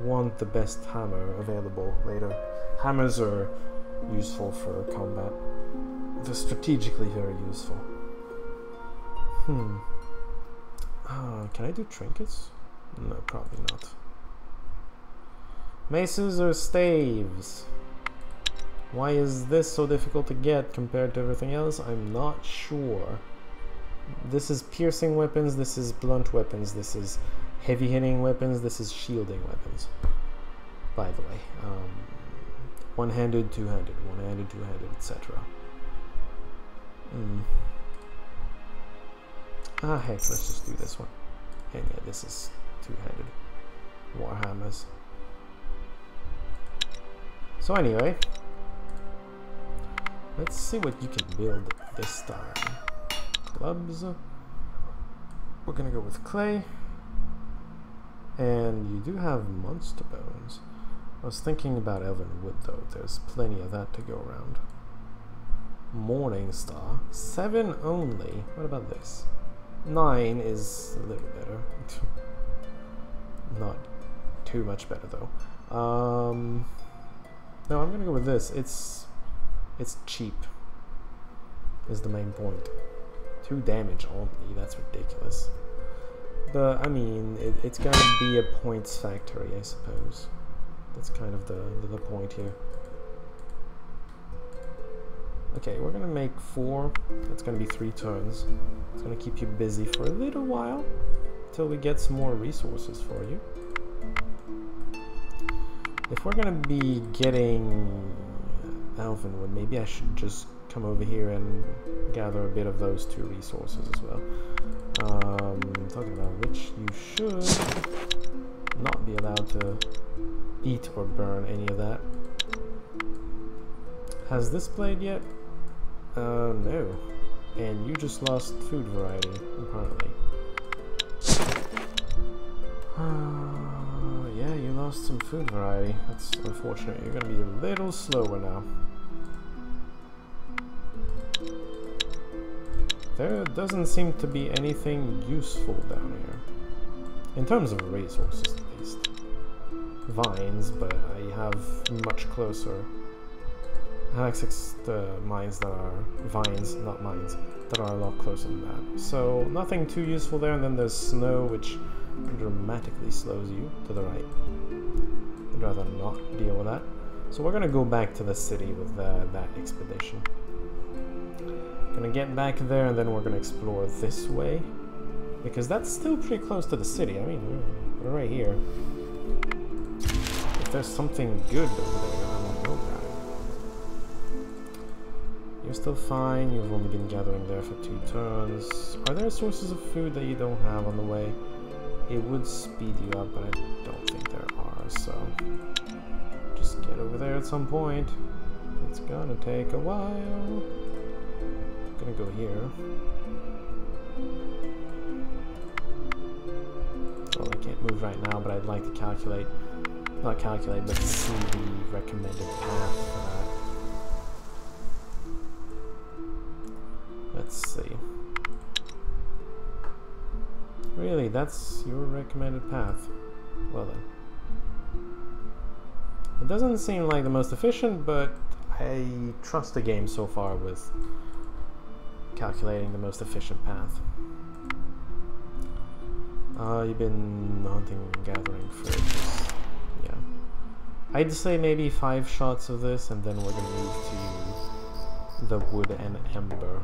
want the best hammer available later. Hammers are useful for combat. They're strategically very useful. Can I do trinkets? No, probably not. Maces or staves? Why is this so difficult to get compared to everything else? I'm not sure. This is piercing weapons, this is blunt weapons, this is heavy hitting weapons, this is shielding weapons. By the way, one-handed, two-handed, one-handed, two-handed, etc. Ah, heck, let's just do this one. And yeah, this is two-handed warhammers. So anyway, let's see what you can build this time. Clubs. We're gonna go with clay. And you do have monster bones. I was thinking about elven wood though. There's plenty of that to go around. Morning star. 7 only. What about this? 9 is a little better. Not too much better though. No, I'm gonna go with this. It's cheap. Is the main point. 2 damage only. That's ridiculous. But I mean, it's gonna be a points factory, I suppose. That's kind of the point here. Okay, we're gonna make 4. That's gonna be 3 turns. It's gonna keep you busy for a little while till we get some more resources for you. If we're gonna be getting elven wood, maybe I should just come over here and gather a bit of those 2 resources as well. Talking about which, you should not be allowed to eat or burn any of that. Has this played yet? No. And you just lost food variety, apparently. Yeah, you lost some food variety. That's unfortunate. You're gonna be a little slower now. There doesn't seem to be anything useful down here. In terms of resources, at least. Vines, but I have much closer. I have access to mines that are vines, not mines, that are a lot closer than that. So nothing too useful there, and then there's snow, which dramatically slows you to the right. I'd rather not deal with that. So we're gonna go back to the city with that expedition. Gonna get back there, and then we're gonna explore this way, because that's still pretty close to the city. I mean, we're right here. If there's something good over there, I want to go grab it. You're still fine. You've only been gathering there for 2 turns. Are there sources of food that you don't have on the way? It would speed you up, but I don't think there are. So just get over there at some point. It's gonna take a while. Gonna go here. Well, I can't move right now, but I'd like to calculate, not calculate, but see the recommended path for that. Let's see. Really, that's your recommended path? Well then. It doesn't seem like the most efficient, but I trust the game so far with calculating the most efficient path. You've been hunting and gathering fridges. Yeah. I'd say maybe 5 shots of this, and then we're gonna move to the wood and ember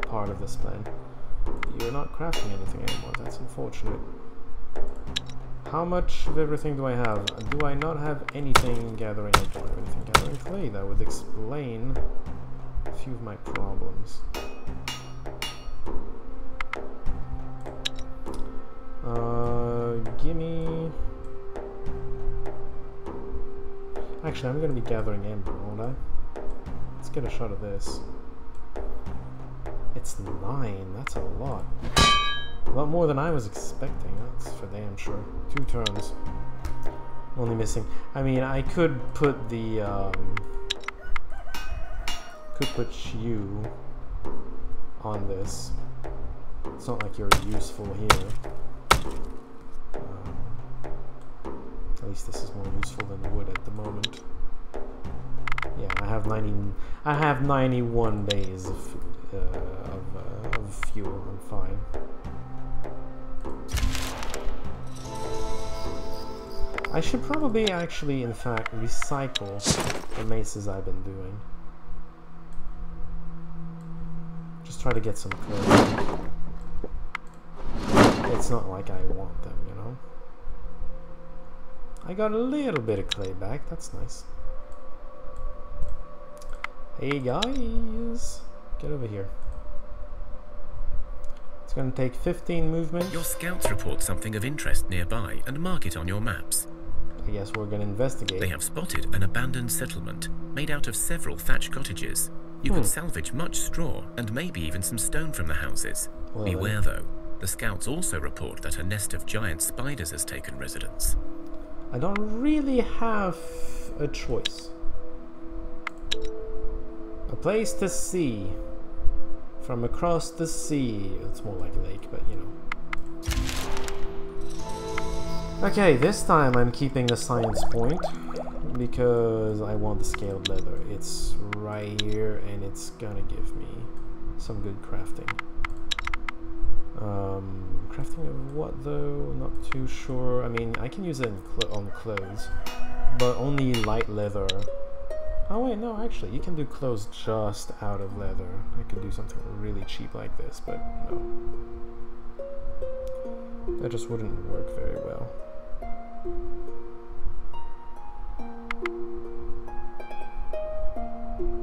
part of this plan. You're not crafting anything anymore, that's unfortunate. How much of everything do I have? Do I not have anything gathering? I don't have anything gathering clay. That would explain a few of my problems. Gimme... Actually, I'm gonna be gathering ember, won't I? Let's get a shot of this. It's 9, that's a lot. A lot more than I was expecting, that's for damn sure. 2 turns. Only missing... I mean, I could put the, could put you on this. It's not like you're useful here. At least this is more useful than wood at the moment. Yeah, I have 91 days of food, of fuel. I'm fine. I should probably actually, in fact, recycle the maces I've been doing. Just try to get some clay. It's not like I want them, you know. I got a little bit of clay back, that's nice. Hey guys, get over here. It's gonna take 15 movement. Your scouts report something of interest nearby and mark it on your maps. I guess we're gonna investigate. They have spotted an abandoned settlement made out of several thatched cottages. You could salvage much straw and maybe even some stone from the houses. Well, beware though, the scouts also report that a nest of giant spiders has taken residence. I don't really have a choice. A place to see. From across the sea. It's more like a lake, but you know. Okay, this time I'm keeping the science point because I want the scaled leather. It's right here and it's gonna give me some good crafting. Crafting of what though? Not too sure. I mean, I can use it on clothes, but only light leather. Oh wait, no, actually, you can do clothes just out of leather. I could do something really cheap like this, but no. That just wouldn't work very well.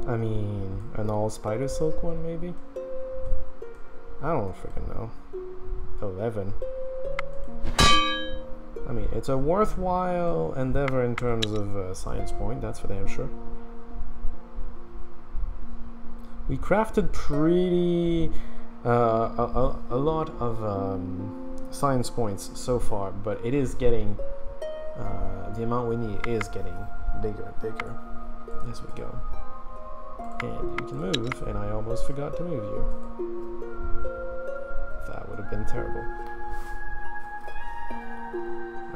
I mean, an all spider silk one, maybe? I don't freaking know. 11. I mean, it's a worthwhile endeavor in terms of science point, that's for damn sure. We crafted pretty a lot of science points so far, but it is getting the amount we need is getting bigger and bigger as we go. And you can move, and I almost forgot to move you. That would have been terrible.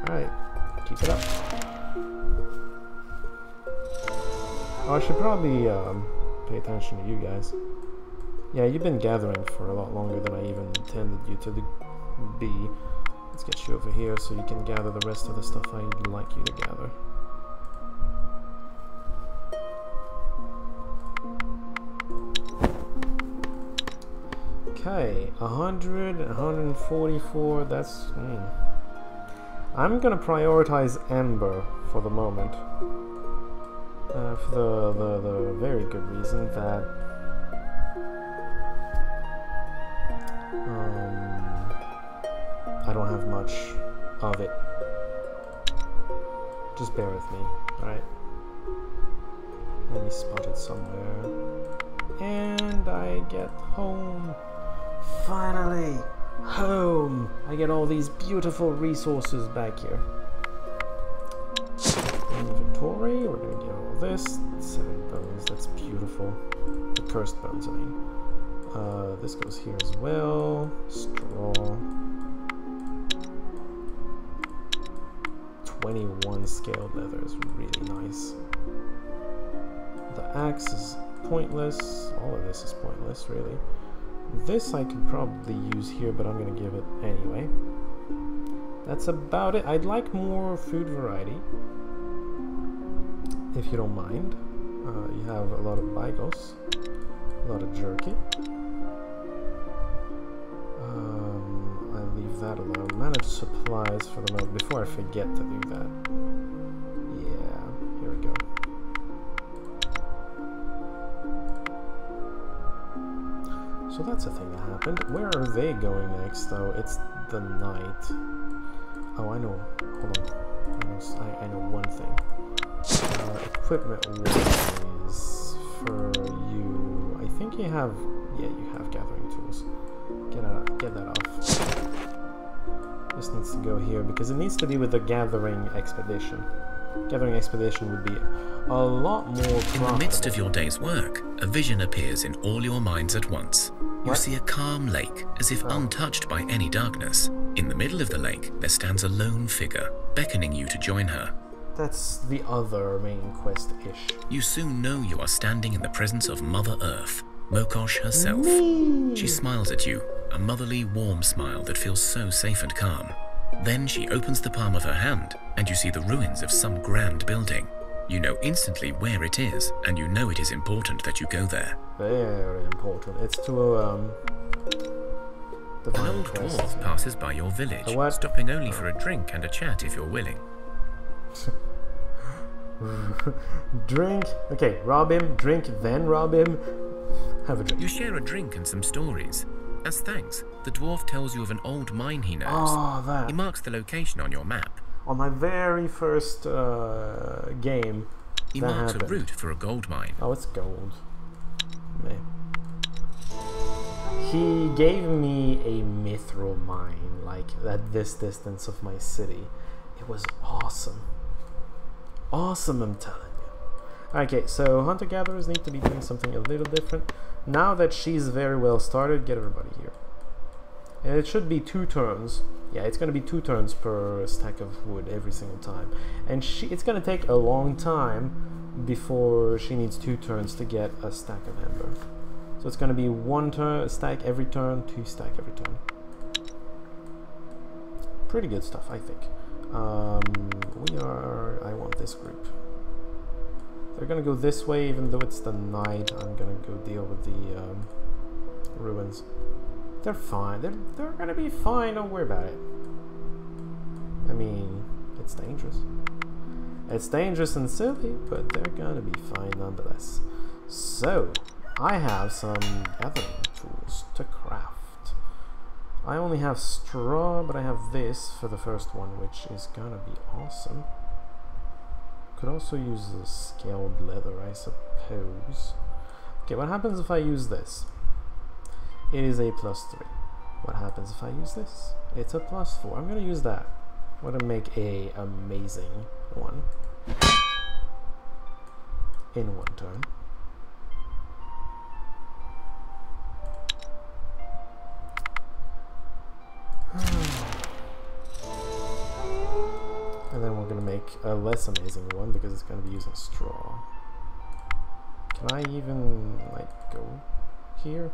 Alright, keep it up. Oh, I should probably pay attention to you guys. Yeah, you've been gathering for a lot longer than I even intended you to be. Let's get you over here so you can gather the rest of the stuff I'd like you to gather. Okay, 100, 144, that's... I'm gonna prioritize Ember for the moment. For the very good reason that I don't have much of it. Just bear with me, alright? Let me spot it somewhere. And I get home. Finally! Home! I get all these beautiful resources back here. Inventory, we're gonna get all this. 7 bones, that's beautiful. The cursed bones, I mean. This goes here as well. Straw. 21 scaled leather is really nice. The axe is pointless. All of this is pointless, really. This I could probably use here, but I'm gonna give it anyway. That's about it. I'd like more food variety, if you don't mind. You have a lot of bigos, a lot of jerky. I leave that alone. Manage supplies for the moment before I forget to do that. Yeah, here we go. So that's a thing that happened. Where are they going next, though? It's the night. Oh, I know. Hold on. I know one thing. Equipment wise for you. I think you have. Yeah, you have gathering tools. Get that off. This needs to go here because it needs to be with the gathering expedition. Gathering expedition would be a lot more profitable. In the midst of your day's work, a vision appears in all your minds at once. You see a calm lake, as if untouched by any darkness. In the middle of the lake, there stands a lone figure, beckoning you to join her. That's the other main quest-ish. You soon know you are standing in the presence of Mother Earth, Mokosh herself. She smiles at you, a motherly, warm smile that feels so safe and calm. Then she opens the palm of her hand, and you see the ruins of some grand building. You know instantly where it is, and you know it is important that you go there. Very important. It's to An old dwarf passes by your village, stopping only for a drink and a chat if you're willing. Drink. Okay, rob him, drink, then rob him. Have a drink. You share a drink and some stories. As thanks, the dwarf tells you of an old mine he knows. Oh, that. He marks the location on your map. On my very first game, he marks a route for a gold mine. Oh, it's gold. Man. He gave me a mithril mine, like at this distance of my city. It was awesome. Awesome, I'm telling you. Okay, so hunter-gatherers need to be doing something a little different. Now that she's very well started, get everybody here. And it should be 2 turns. Yeah, it's going to be 2 turns per stack of wood every single time. And it's going to take a long time before she needs 2 turns to get a stack of ember. So it's going to be 1 stack every turn, 2 stack every turn. Pretty good stuff, I think. I want this group. They're gonna go this way, even though it's the night. I'm gonna go deal with the ruins. They're fine. They're gonna be fine. Don't worry about it. I mean, it's dangerous. It's dangerous and silly, but they're gonna be fine nonetheless. So, I have some gathering tools to craft. I only have straw, but I have this for the first one, which is gonna be awesome. Could also use the scaled leather, I suppose. Okay, what happens if I use this? It is a +3. What happens if I use this? It's a +4. I'm gonna use that. I'm gonna make a amazing one in 1 turn. And then we're gonna make a less amazing one because it's gonna be using straw. Can I even like go here?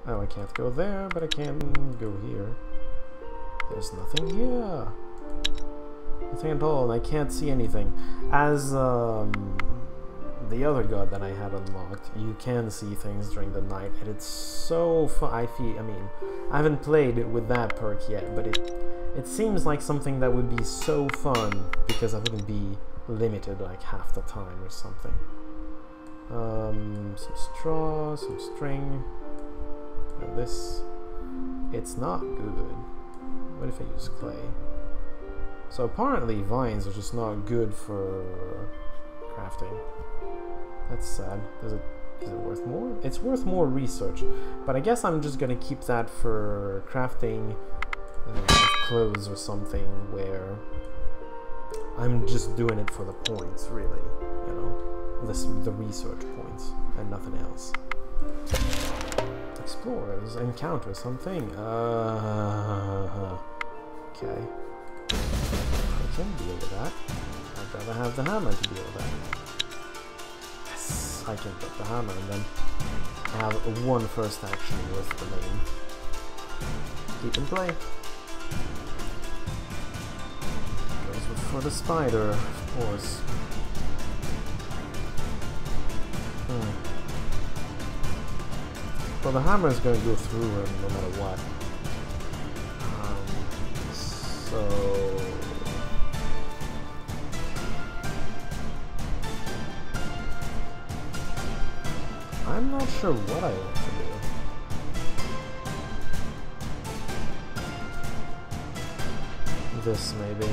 Oh, I can't go there, but I can go here. There's nothing here. Nothing at all, and I can't see anything. As the other god that I had unlocked, you can see things during the night, and it's so fun. I mean, I haven't played with that perk yet, but it seems like something that would be so fun because I wouldn't be limited like half the time or something. Some straw, some string, and this. It's not good. What if I use clay? So apparently vines are just not good for crafting. That's sad. Is it worth more? It's worth more research, but I guess I'm just gonna keep that for crafting clothes or something where I'm just doing it for the points, really, you know, the research points and nothing else. Explorers encounter something. Okay. I can deal with that. I'd rather have the hammer to deal with that. I can put the hammer and then I have 1 first action worth the name. Keep in play. Goes for the spider, of course. Well, the hammer is going to go through him no matter what. So... I'm not sure what I want to do. This, maybe.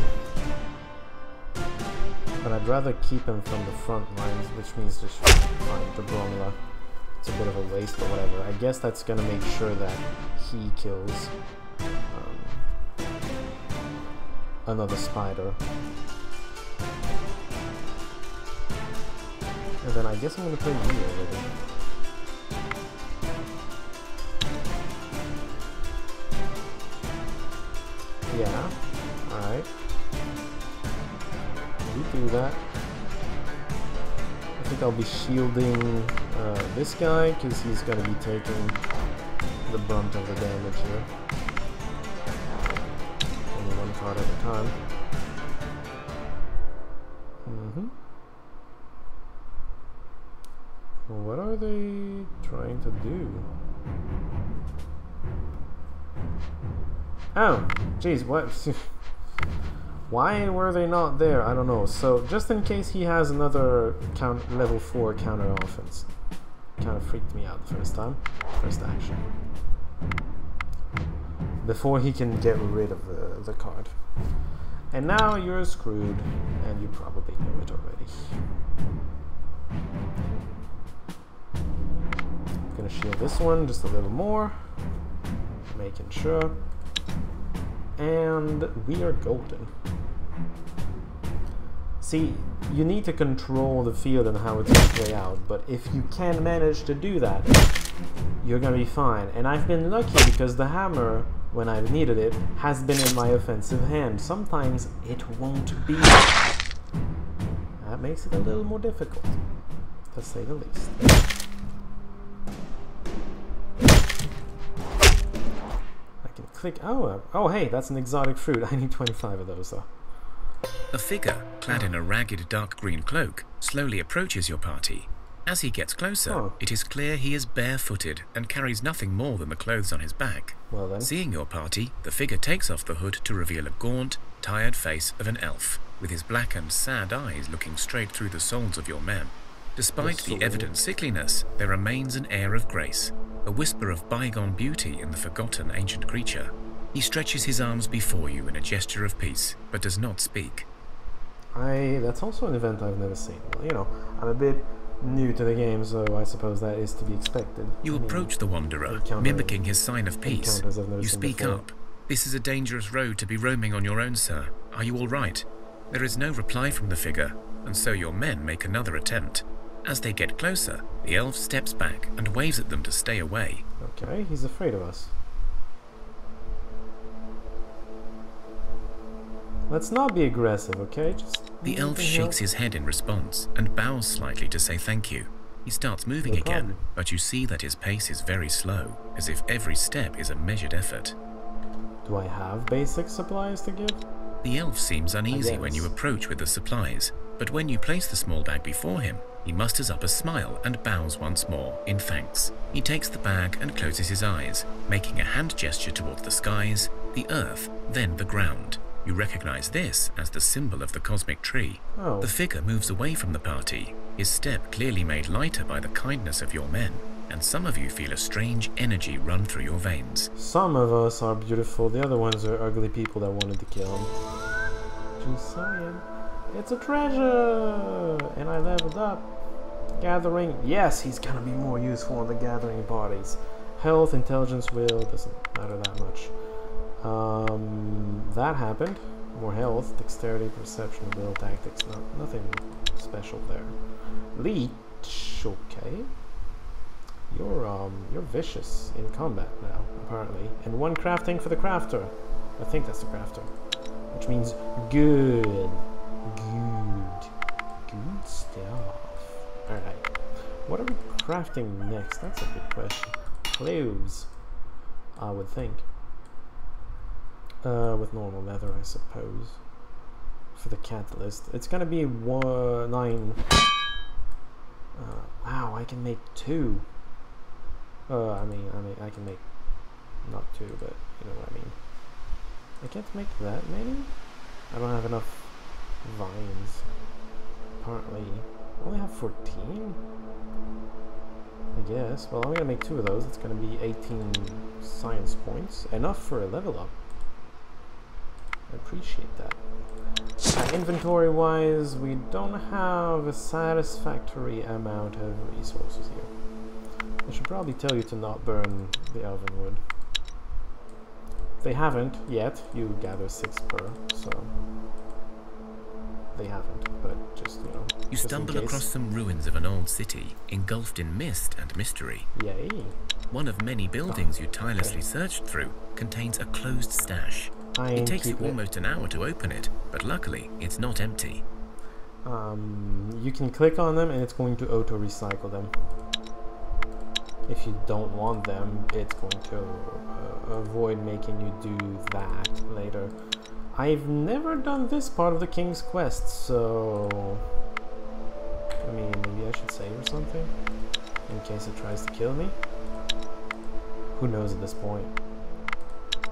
But I'd rather keep him from the front lines, which means just find the Bromula. It's a bit of a waste, but whatever. I guess that's gonna make sure that he kills another spider. And then I guess I'm gonna play you already. Yeah, alright. You do that. I think I'll be shielding this guy, because he's going to be taking the brunt of the damage here. Only one card at a time. What are they trying to do? Oh, jeez, what? Why were they not there? I don't know. So, just in case he has another level 4 counter offense. Kind of freaked me out the first time. First action. Before he can get rid of the card. And now you're screwed, and you probably know it already. I'm gonna shield this one just a little more. Making sure. And we are golden. See, you need to control the field and how it's going to play out, but if you can manage to do that, you're going to be fine. And I've been lucky because the hammer, when I've needed it, has been in my offensive hand. Sometimes it won't be. That makes it a little more difficult, to say the least. I can click. Oh, hey, that's an exotic fruit. I need 25 of those, though. A figure, clad in a ragged dark green cloak, slowly approaches your party. As he gets closer, it is clear he is barefooted and carries nothing more than the clothes on his back. Well then. Seeing your party, the figure takes off the hood to reveal a gaunt, tired face of an elf, with his black and sad eyes looking straight through the souls of your men. Despite the evident sickliness, there remains an air of grace, a whisper of bygone beauty in the forgotten ancient creature. He stretches his arms before you in a gesture of peace, but does not speak. That's also an event I've never seen. Well, you know, I'm a bit new to the game, so I suppose that is to be expected. You approach the wanderer, mimicking his sign of peace. You speak up. This is a dangerous road to be roaming on your own, sir. Are you all right? There is no reply from the figure, and so your men make another attempt. As they get closer, the elf steps back and waves at them to stay away. Okay, he's afraid of us. Let's not be aggressive, okay? The elf shakes his head in response and bows slightly to say thank you. He starts moving again, but you see that his pace is very slow, as if every step is a measured effort. Do I have basic supplies to give? The elf seems uneasy when you approach with the supplies, but when you place the small bag before him, he musters up a smile and bows once more in thanks. He takes the bag and closes his eyes, making a hand gesture towards the skies, the earth, then the ground. You recognize this as the symbol of the cosmic tree. The figure moves away from the party, his step clearly made lighter by the kindness of your men, and some of you feel a strange energy run through your veins. Some of us are beautiful, the other ones are ugly people that wanted to kill him. Just saying. It's a treasure! And I leveled up. Gathering. Yes, he's gonna be more useful in the gathering parties. Health, intelligence, will, doesn't matter that much. That happened. More health, dexterity, perception, will, tactics. Nothing special there. Leech, okay. You're vicious in combat now, apparently. And one crafting for the crafter. I think that's the crafter. Which means good. Good stuff. Alright. What are we crafting next? That's a good question. Clothes, I would think. With normal leather, I suppose. For the catalyst, it's gonna be 9. Wow, I can make 2. I mean, I can make not 2, but you know what I mean. I can't make that many. I don't have enough vines. Apparently, I only have 14. I guess. Well, I'm gonna make 2 of those. It's gonna be 18 science points, enough for a level up. I appreciate that. Inventory-wise, we don't have a satisfactory amount of resources here. I should probably tell you to not burn the elven wood. If they haven't yet, you gather 6 per, so they haven't, but just, you know. You stumble across some ruins of an old city, engulfed in mist and mystery. Yay. One of many buildings you tirelessly searched through contains a closed stash. It takes you almost an hour to open it, but luckily it's not empty. You can click on them and it's going to auto-recycle them. if you don't want them, it's going to avoid making you do that later. I've never done this part of the King's Quest, so... I mean, maybe I should save or something? In case it tries to kill me? Who knows at this point?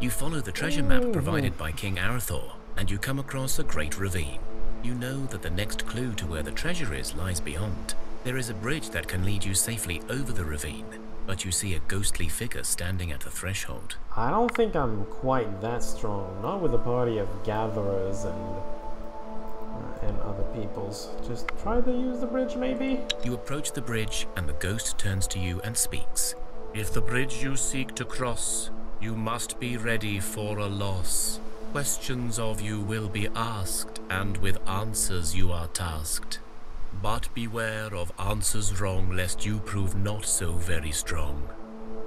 You follow the treasure map provided by King Arathor, and you come across a great ravine. You know that the next clue to where the treasure is lies beyond. There is a bridge that can lead you safely over the ravine, but you see a ghostly figure standing at the threshold. I don't think I'm quite that strong. Not with a party of gatherers and other peoples. Just try to use the bridge, maybe? You approach the bridge, and the ghost turns to you and speaks. If the bridge you seek to cross, you must be ready for a loss. Questions of you will be asked, and with answers you are tasked. But beware of answers wrong, lest you prove not so very strong.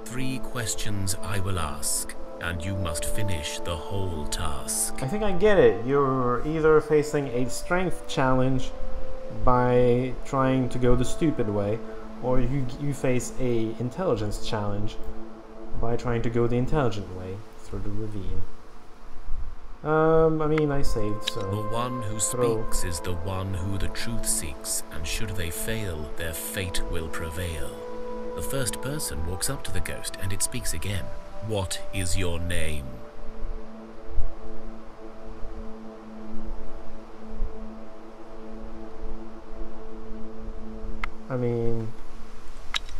3 questions I will ask, and you must finish the whole task. I think I get it. You're either facing a strength challenge by trying to go the stupid way, or you face a intelligence challenge by trying to go the intelligent way through the ravine. I mean, I saved, so... The one who speaks is the one who the truth seeks, and should they fail, their fate will prevail. The first person walks up to the ghost, and it speaks again. What is your name? I mean...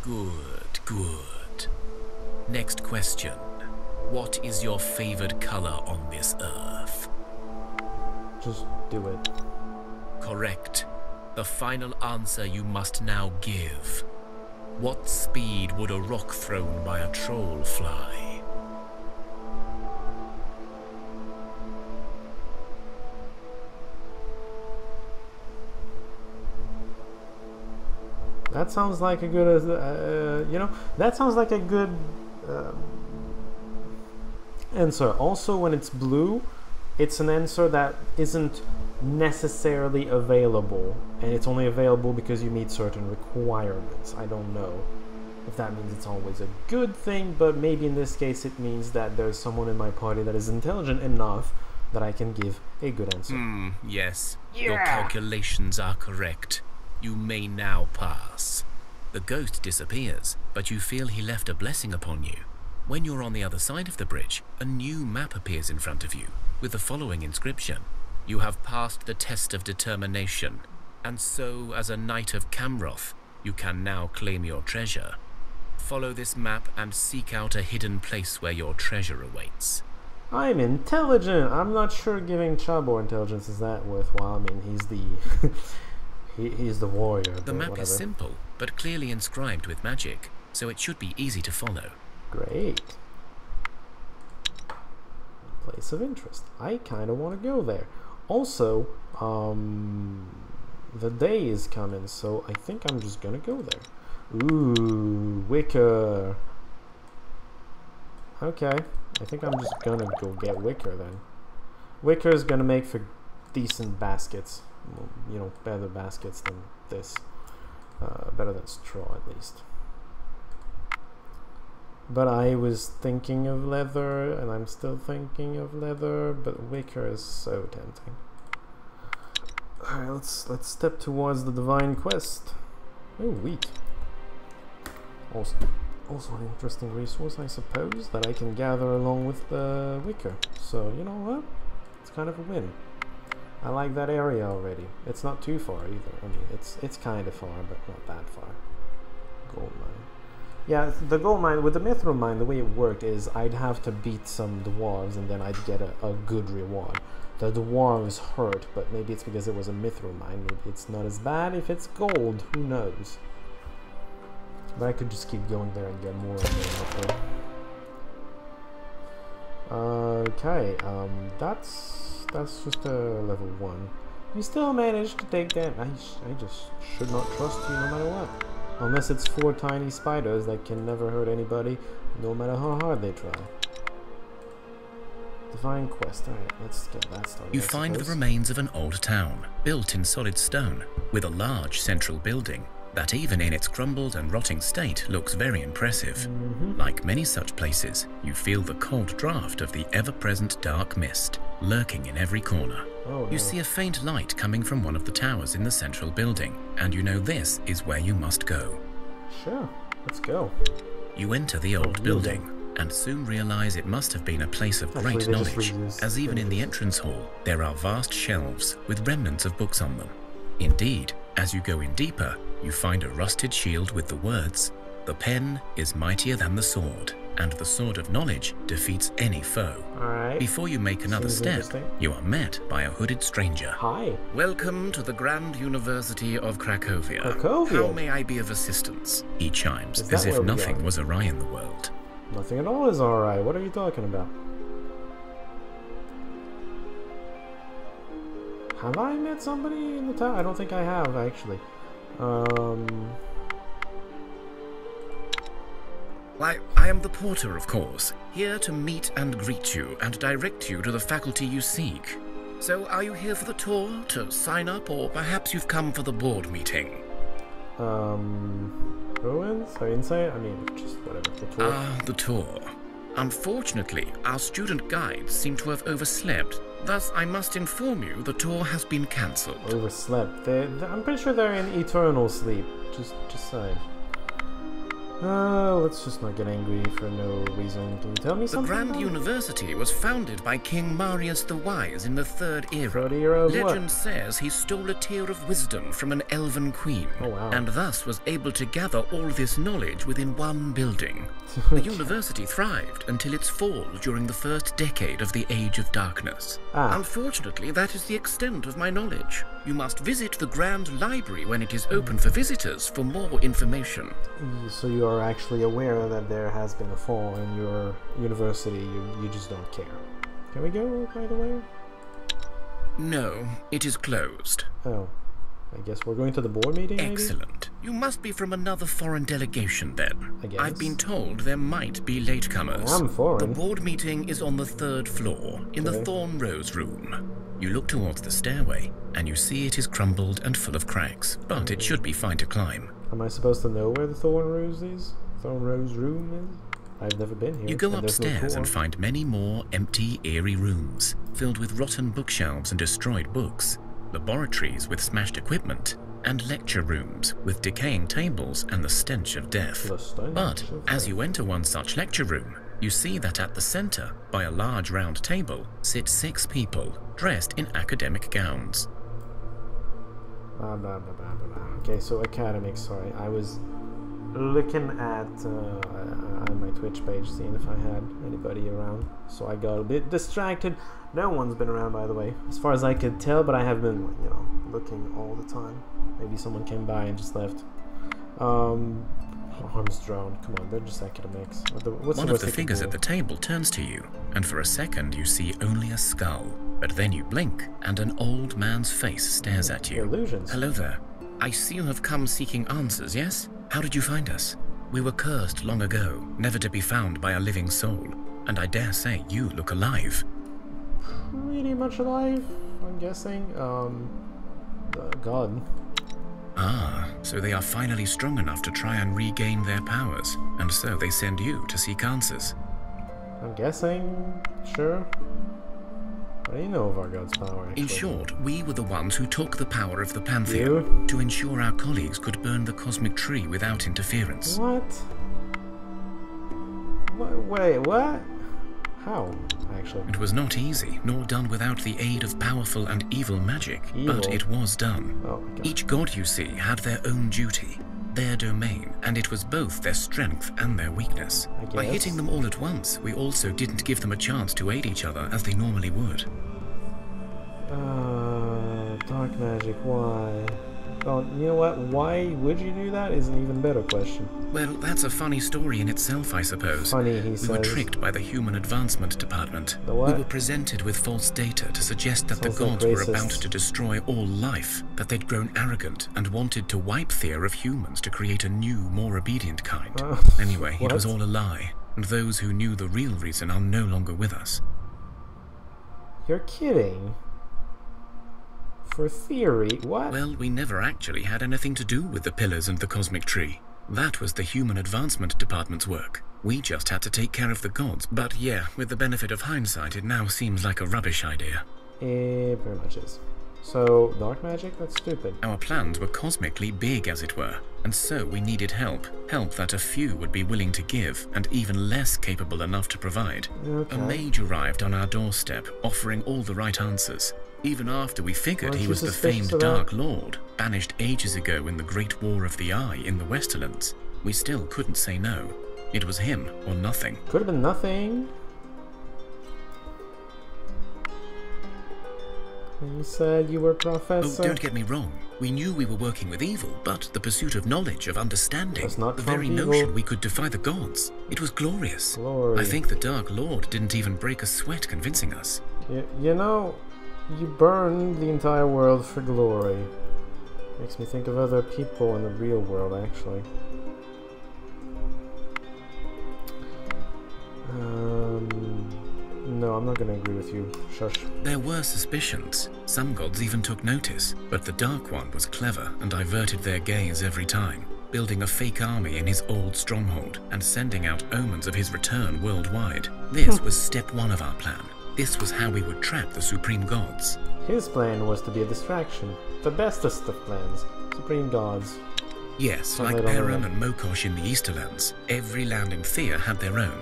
Good, good. Next question. What is your favored color on this earth? Just do it. Correct. The final answer you must now give. What speed would a rock thrown by a troll fly? That sounds like a good, you know, that sounds like a good answer. Also, when it's blue, it's an answer that isn't necessarily available, and it's only available because you meet certain requirements. I don't know if that means it's always a good thing, but maybe in this case it means that there's someone in my party that is intelligent enough that I can give a good answer. Yes. Yeah. Your calculations are correct. You may now pass. The ghost disappears, but you feel he left a blessing upon you. When you're on the other side of the bridge, a new map appears in front of you, with the following inscription. You have passed the test of determination, and so, as a knight of Camroth, you can now claim your treasure. Follow this map and seek out a hidden place where your treasure awaits. I'm intelligent! I'm not sure giving Chabor intelligence is that worthwhile. I mean, he's the... he's the warrior. The map is simple, but clearly inscribed with magic, so it should be easy to follow. Great. Place of interest. I kind of want to go there. Also, the day is coming, so I think I'm just gonna go there. Ooh, wicker. Okay, I think I'm just gonna go get wicker then. Wicker is gonna make for decent baskets. Well, you know, better baskets than this. Better than straw, at least. But I was thinking of leather, and I'm still thinking of leather, but wicker is so tempting. Alright, let's step towards the divine quest. Oh, wheat. Also an interesting resource, I suppose, that I can gather along with the wicker. So, you know what? It's kind of a win. I like that area already. It's not too far either. I mean, it's kind of far, but not that far. Gold mine. Yeah, the gold mine, with the mithril mine, the way it worked is I'd have to beat some dwarves and then I'd get a good reward. The dwarves hurt, but maybe it's because it was a mithril mine. Maybe it's not as bad if it's gold. Who knows? But I could just keep going there and get more and more mithril. Okay, that's just a level 1. You still managed to take that. I just should not trust you no matter what. Unless it's 4 tiny spiders that can never hurt anybody, no matter how hard they try. Divine quest. Alright, let's get that started. You find the remains of an old town, built in solid stone, with a large central building. that even in its crumbled and rotting state looks very impressive. Like many such places, you feel the cold draft of the ever-present dark mist lurking in every corner. Oh, no. You see a faint light coming from one of the towers in the central building, and you know this is where you must go. Sure, let's go. You enter the old building, and soon realize it must have been a place of great knowledge, as even in the entrance hall, there are vast shelves with remnants of books on them. Indeed, as you go in deeper, you find a rusted shield with the words, "The pen is mightier than the sword, and the sword of knowledge defeats any foe." Alright. Before you make another step, you are met by a hooded stranger. Hi. "Welcome to the Grand University of Cracovia. Cracovia? How may I be of assistance?" He chimes, Is that as if where we nothing are? was awry in the world. Nothing at all is alright. What are you talking about? Have I met somebody in the town? I don't think I have, actually. I am the porter, of course, here to meet and greet you and direct you to the faculty you seek. So are you here for the tour, to sign up, or perhaps you've come for the board meeting? Ruins? Or insight? I mean, just whatever. The tour. Ah, the tour. Unfortunately, our student guides seem to have overslept. Thus, I must inform you the tour has been cancelled. Overslept. I'm pretty sure they're in eternal sleep. Just saying. Let's just not get angry for no reason. Can you tell me something? The Grand University was founded by King Marius the Wise in the Third Era. Legend says he stole a tear of wisdom from an elven queen, and thus was able to gather all this knowledge within one building. The university thrived until its fall during the first decade of the Age of Darkness. Unfortunately, that is the extent of my knowledge. You must visit the Grand Library when it is open for visitors for more information. So you are actually aware that there has been a fall in your university, you just don't care. Can we go, by the way? No, it is closed. Oh. I guess we're going to the board meeting, maybe? Excellent. You must be from another foreign delegation, then. I guess. I've been told there might be latecomers. I'm foreign. The board meeting is on the 3rd floor, in the Thorn Rose Room. You look towards the stairway, and you see it is crumbled and full of cracks, but it should be fine to climb. Am I supposed to know where the Thorn Rose is? Thorn Rose Room is? I've never been here. You go upstairs and find many more empty, eerie rooms, filled with rotten bookshelves and destroyed books, laboratories with smashed equipment, and lecture rooms with decaying tables and the stench of death. But as you enter one such lecture room, you see that at the center, by a large round table, sit 6 people dressed in academic gowns. Okay, so academic, sorry. I was looking at on my Twitch page, seeing if I had anybody around. So I got a bit distracted. No one's been around, by the way, as far as I could tell, but I have been, you know, looking all the time. Maybe someone came by and just left. Arms drawn. Come on, they're just academics. One of the figures at the table turns to you, and for a second you see only a skull. But then you blink, and an old man's face stares at you. Illusions. Hello there. I see you have come seeking answers, yes? How did you find us? We were cursed long ago, never to be found by a living soul. And I dare say you look alive. Pretty much alive, I'm guessing. God. Ah, so they are finally strong enough to try and regain their powers, and so they send you to seek answers. I'm guessing, sure. What do you know of our God's power, actually? In short, we were the ones who took the power of the Pantheon to ensure our colleagues could burn the cosmic tree without interference. What? Wait, what? How, actually? It was not easy, nor done without the aid of powerful and evil magic, but it was done. Each god, you see, had their own duty, their domain, and it was both their strength and their weakness. By hitting them all at once, we also didn't give them a chance to aid each other as they normally would. Dark magic, why? Oh, you know what? Why would you do that is an even better question. Well, that's a funny story in itself, I suppose. Funny, he says. We were tricked by the Human Advancement Department. The what? We were presented with false data to suggest that the gods were about to destroy all life, that they'd grown arrogant and wanted to wipe Thea of humans to create a new, more obedient kind. Anyway, it was all a lie, and those who knew the real reason are no longer with us. You're kidding. For theory, what? Well, we never actually had anything to do with the pillars and the cosmic tree. That was the Human Advancement Department's work. We just had to take care of the gods, but yeah, with the benefit of hindsight, it now seems like a rubbish idea. It very much is. So, dark magic? That's stupid. Our plans were cosmically big, as it were, and so we needed help. Help that a few would be willing to give, and even less capable enough to provide. Okay. A mage arrived on our doorstep, offering all the right answers. Even after we figured he was the famed Dark Lord, banished ages ago in the Great War of the Eye in the Westerlands, we still couldn't say no. It was him or nothing. Could have been nothing. You said you were Professor. Oh, don't get me wrong. We knew we were working with evil, but the pursuit of knowledge, of understanding, the very notion we could defy the gods, it was glorious. Glory. I think the Dark Lord didn't even break a sweat convincing us. You know, you burned the entire world for glory. Makes me think of other people in the real world, actually. No, I'm not gonna agree with you. Shush. There were suspicions. Some gods even took notice, but the Dark One was clever and diverted their gaze every time, building a fake army in his old stronghold and sending out omens of his return worldwide. This was step one of our plan. This was how we would trap the supreme gods. His plan was to be a distraction. The bestest of plans. Supreme gods. Yes, like Perum and Mokosh in the Easterlands, every land in Thea had their own.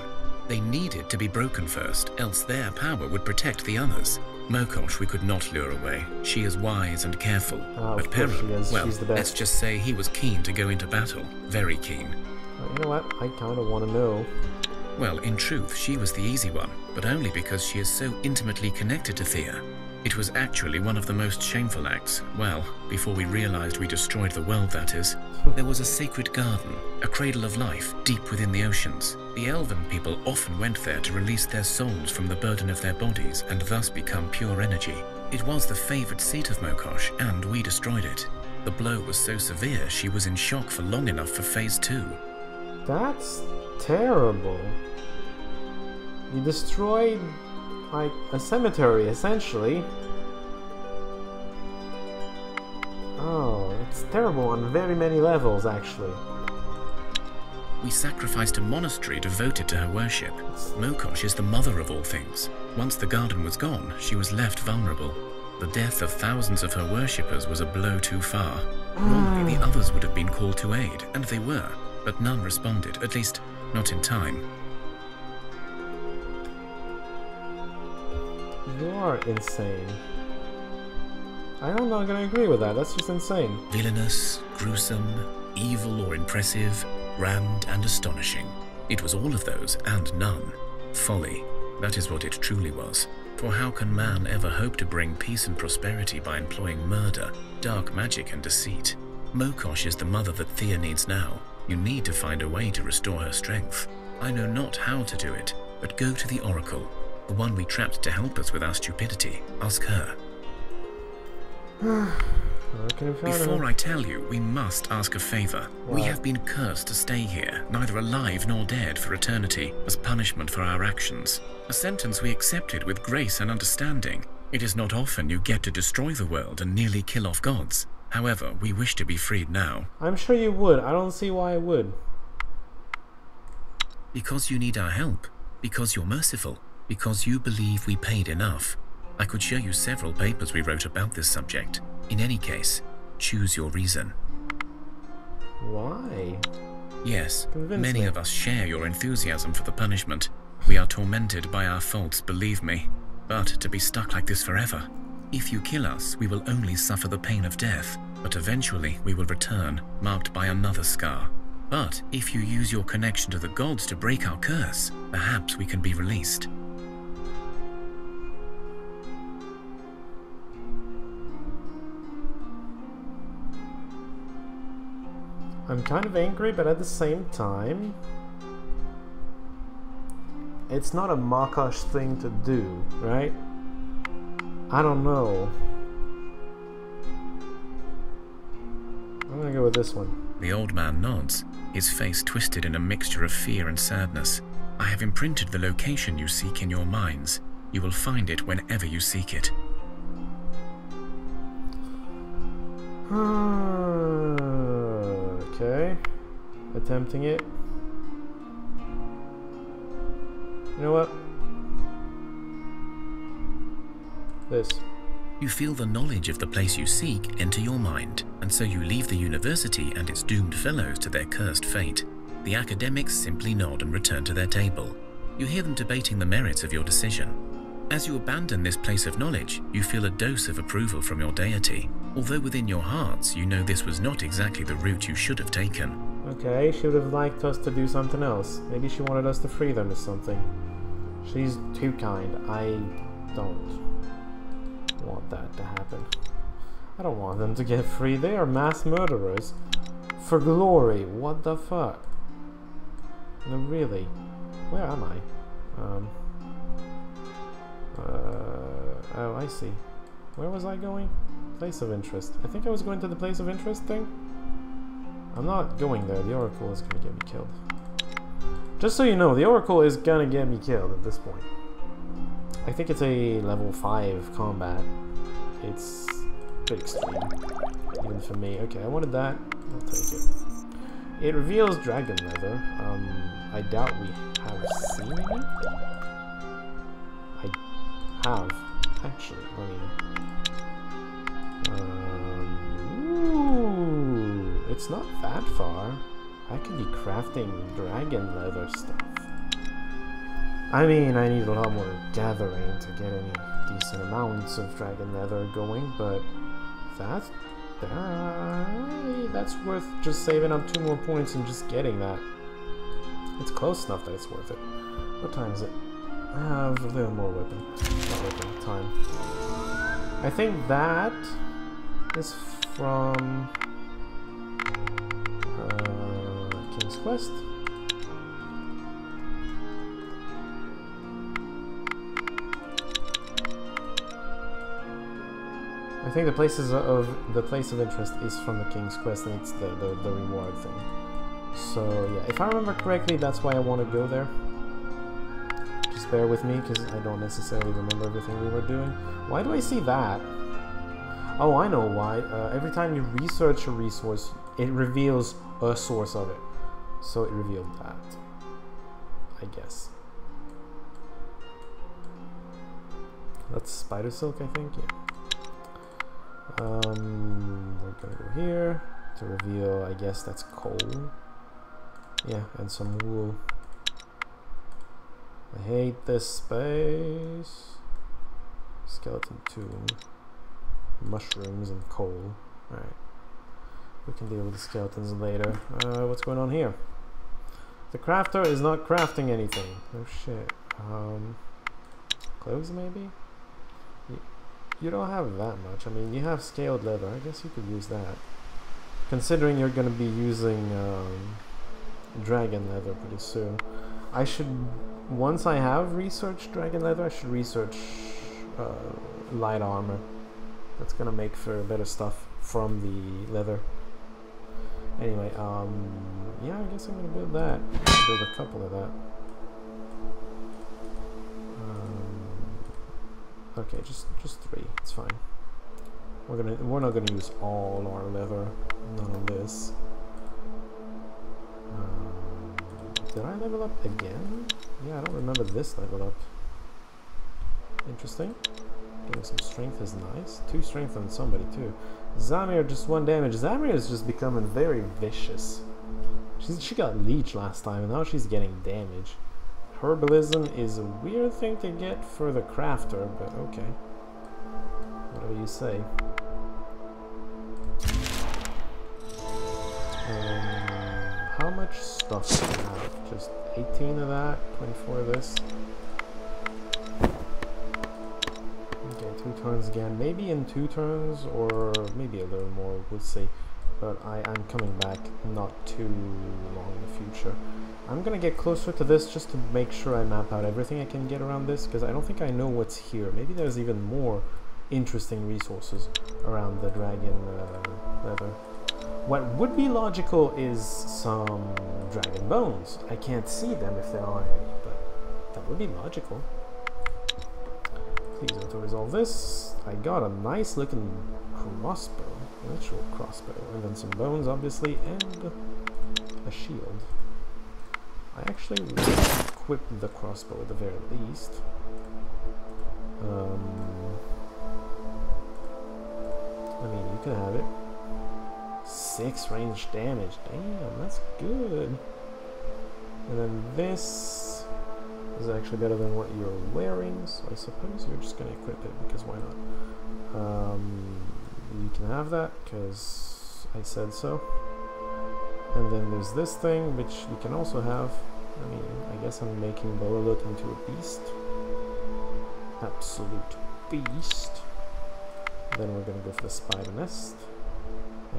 They needed to be broken first, else their power would protect the others. Mokosh we could not lure away. She is wise and careful. But Perum, well, let's just say he was keen to go into battle. Very keen. You know what? I kind of want to know. Well, in truth, she was the easy one, but only because she is so intimately connected to Thea. It was actually one of the most shameful acts. Well, before we realized we destroyed the world, that is. There was a sacred garden, a cradle of life, deep within the oceans. The elven people often went there to release their souls from the burden of their bodies and thus become pure energy. It was the favored seat of Mokosh, and we destroyed it. The blow was so severe she was in shock for long enough for Phase 2. That's terrible. You destroyed, like, a cemetery, essentially. Oh, it's terrible on very many levels, actually. We sacrificed a monastery devoted to her worship. Mokosh is the mother of all things. Once the garden was gone, she was left vulnerable. The death of thousands of her worshippers was a blow too far. Normally the others would have been called to aid, and they were, but none responded, at least not in time. You are insane. I'm not gonna agree with that, that's just insane. Villainous, gruesome, evil or impressive, grand and astonishing. It was all of those and none. Folly, that is what it truly was. For how can man ever hope to bring peace and prosperity by employing murder, dark magic and deceit? Mokosh is the mother that Thea needs now. You need to find a way to restore her strength. I know not how to do it, but go to the Oracle, the one we trapped to help us with our stupidity. Ask her. Before I tell you, we must ask a favor. What? We have been cursed to stay here, neither alive nor dead, for eternity, as punishment for our actions. A sentence we accepted with grace and understanding. It is not often you get to destroy the world and nearly kill off gods. However, we wish to be freed now. I'm sure you would. I don't see why I would. Because you need our help. Because you're merciful. Because you believe we paid enough. I could show you several papers we wrote about this subject. In any case, choose your reason. Why? Yes, Convince many me. of us share your enthusiasm for the punishment. We are tormented by our faults, believe me. But to be stuck like this forever. If you kill us, we will only suffer the pain of death. But eventually we will return, marked by another scar. But if you use your connection to the gods to break our curse, perhaps we can be released. I'm kind of angry, but at the same time, it's not a Mokosh thing to do, right? I don't know. I'm gonna go with this one. The old man nods, his face twisted in a mixture of fear and sadness. I have imprinted the location you seek in your minds. You will find it whenever you seek it. Okay. Attempting it. You know what? This. You feel the knowledge of the place you seek enter your mind, and so you leave the university and its doomed fellows to their cursed fate. The academics simply nod and return to their table. You hear them debating the merits of your decision. As you abandon this place of knowledge, you feel a dose of approval from your deity, although within your hearts you know this was not exactly the route you should have taken. Okay, she would have liked us to do something else. Maybe she wanted us to free them or something. She's too kind. I don't want that to happen. I don't want them to get free. They are mass murderers. For glory. What the fuck? No, really. Where am I? Oh, I see. Where was I going? Place of interest. I think I was going to the place of interest thing. I'm not going there. The Oracle is gonna get me killed. Just so you know, the Oracle is gonna get me killed at this point. I think it's a level 5 combat. It's pretty extreme, even for me. Okay, I wanted that. I'll take it. It reveals dragon leather. I doubt we have seen any. I have, actually. Ooh, it's not that far. I could be crafting dragon leather stuff. I mean, I need a lot more gathering to get any decent amounts of dragon leather going, but that's worth just saving up 2 more points and just getting that. It's close enough that it's worth it. What time is it? I have a little more weapon. Not weapon, time. I think that is from King's Quest. I think the place of interest is from the King's Quest, and it's the reward thing. So yeah, if I remember correctly, that's why I want to go there. Just bear with me, because I don't necessarily remember everything we were doing. Why do I see that? Oh, I know why. Every time you research a resource, it reveals a source of it. So it revealed that, I guess. That's spider silk, I think. Yeah. We're gonna go here to reveal, I guess that's coal. Yeah, and some wool. I hate this space. Skeleton tomb. Mushrooms and coal. Alright. We can deal with the skeletons later. What's going on here? The crafter is not crafting anything. Oh shit. Clothes maybe? You don't have that much. I mean, you have scaled leather. I guess you could use that. Considering you're going to be using dragon leather pretty soon. I should, once I have researched dragon leather, I should research light armor. That's going to make for better stuff from the leather. Anyway, yeah, I guess I'm going to build that. I'll build a couple of that. Okay, just 3. It's fine. We're not gonna use all our leather. None of this. Did I level up again? Yeah, I don't remember this level up. Interesting. Getting some strength is nice. 2 strength on somebody too. Zamir just 1 damage. Zamir is just becoming very vicious. She got leech last time, and now she's getting damage. Herbalism is a weird thing to get for the crafter, but okay. Whatever you say. How much stuff do we have? Just 18 of that, 24 of this. Okay, 2 turns again. Maybe in 2 turns, or maybe a little more, we'll see. But I'm coming back not too long in the future. I'm gonna get closer to this just to make sure I map out everything I can get around this, because I don't think I know what's here. Maybe there's even more interesting resources around the dragon leather. What would be logical is some dragon bones. I can't see them if there are any, but that would be logical. Please auto-resolve this. I got a nice looking crossbow. An actual crossbow, and then some bones, obviously, and a shield. I actually will equip the crossbow at the very least. I mean, you can have it. 6 range damage. Damn, that's good. And then this is actually better than what you're wearing, so I suppose you're just gonna equip it, because why not? You can have that, because I said so. And then there's this thing, which you can also have. I mean, I guess I'm making Bololot into a beast. Absolute beast. Then we're gonna go for the spider nest.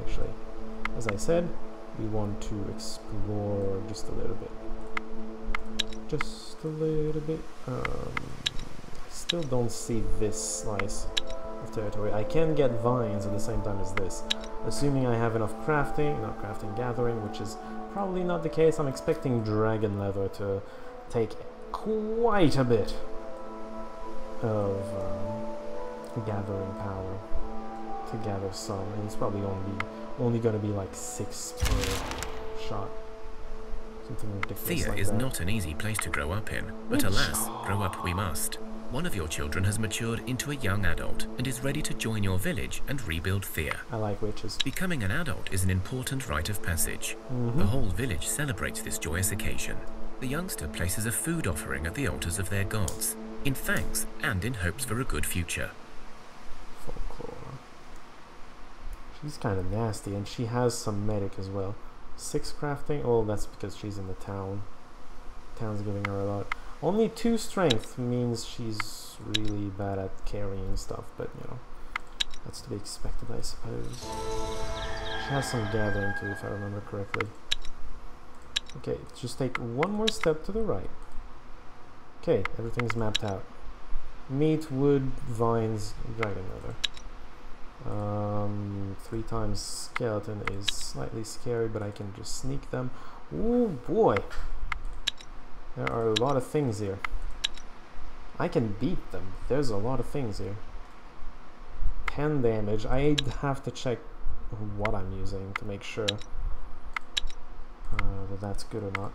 Actually, as I said, we want to explore just a little bit. Just a little bit. I still don't see this slice of territory. I can get vines at the same time as this, assuming I have enough crafting, not crafting, gathering, which is probably not the case. I'm expecting dragon leather to take quite a bit of gathering power to gather some, and it's probably only going to be like 6 per shot. Something ridiculous. Thea like is that. not an easy place to grow up in, but alas, grow up we must. One of your children has matured into a young adult and is ready to join your village and rebuild Thea. I like witches. Becoming an adult is an important rite of passage. The whole village celebrates this joyous occasion. The youngster places a food offering at the altars of their gods, in thanks and in hopes for a good future. Folklore. She's kind of nasty, and she has some medic as well. 6 crafting? Oh, that's because she's in the town. Town's giving her a lot. Only 2 strength means she's really bad at carrying stuff, but you know, that's to be expected, I suppose. She has some gathering too, if I remember correctly. Okay, just take one more step to the right. Okay, everything's mapped out. Meat, wood, vines, dragon leather. 3 times skeleton is slightly scary, but I can just sneak them. Oh boy! There are a lot of things here. I can beat them. There's a lot of things here. 10 damage. I'd have to check what I'm using to make sure that that's good or not.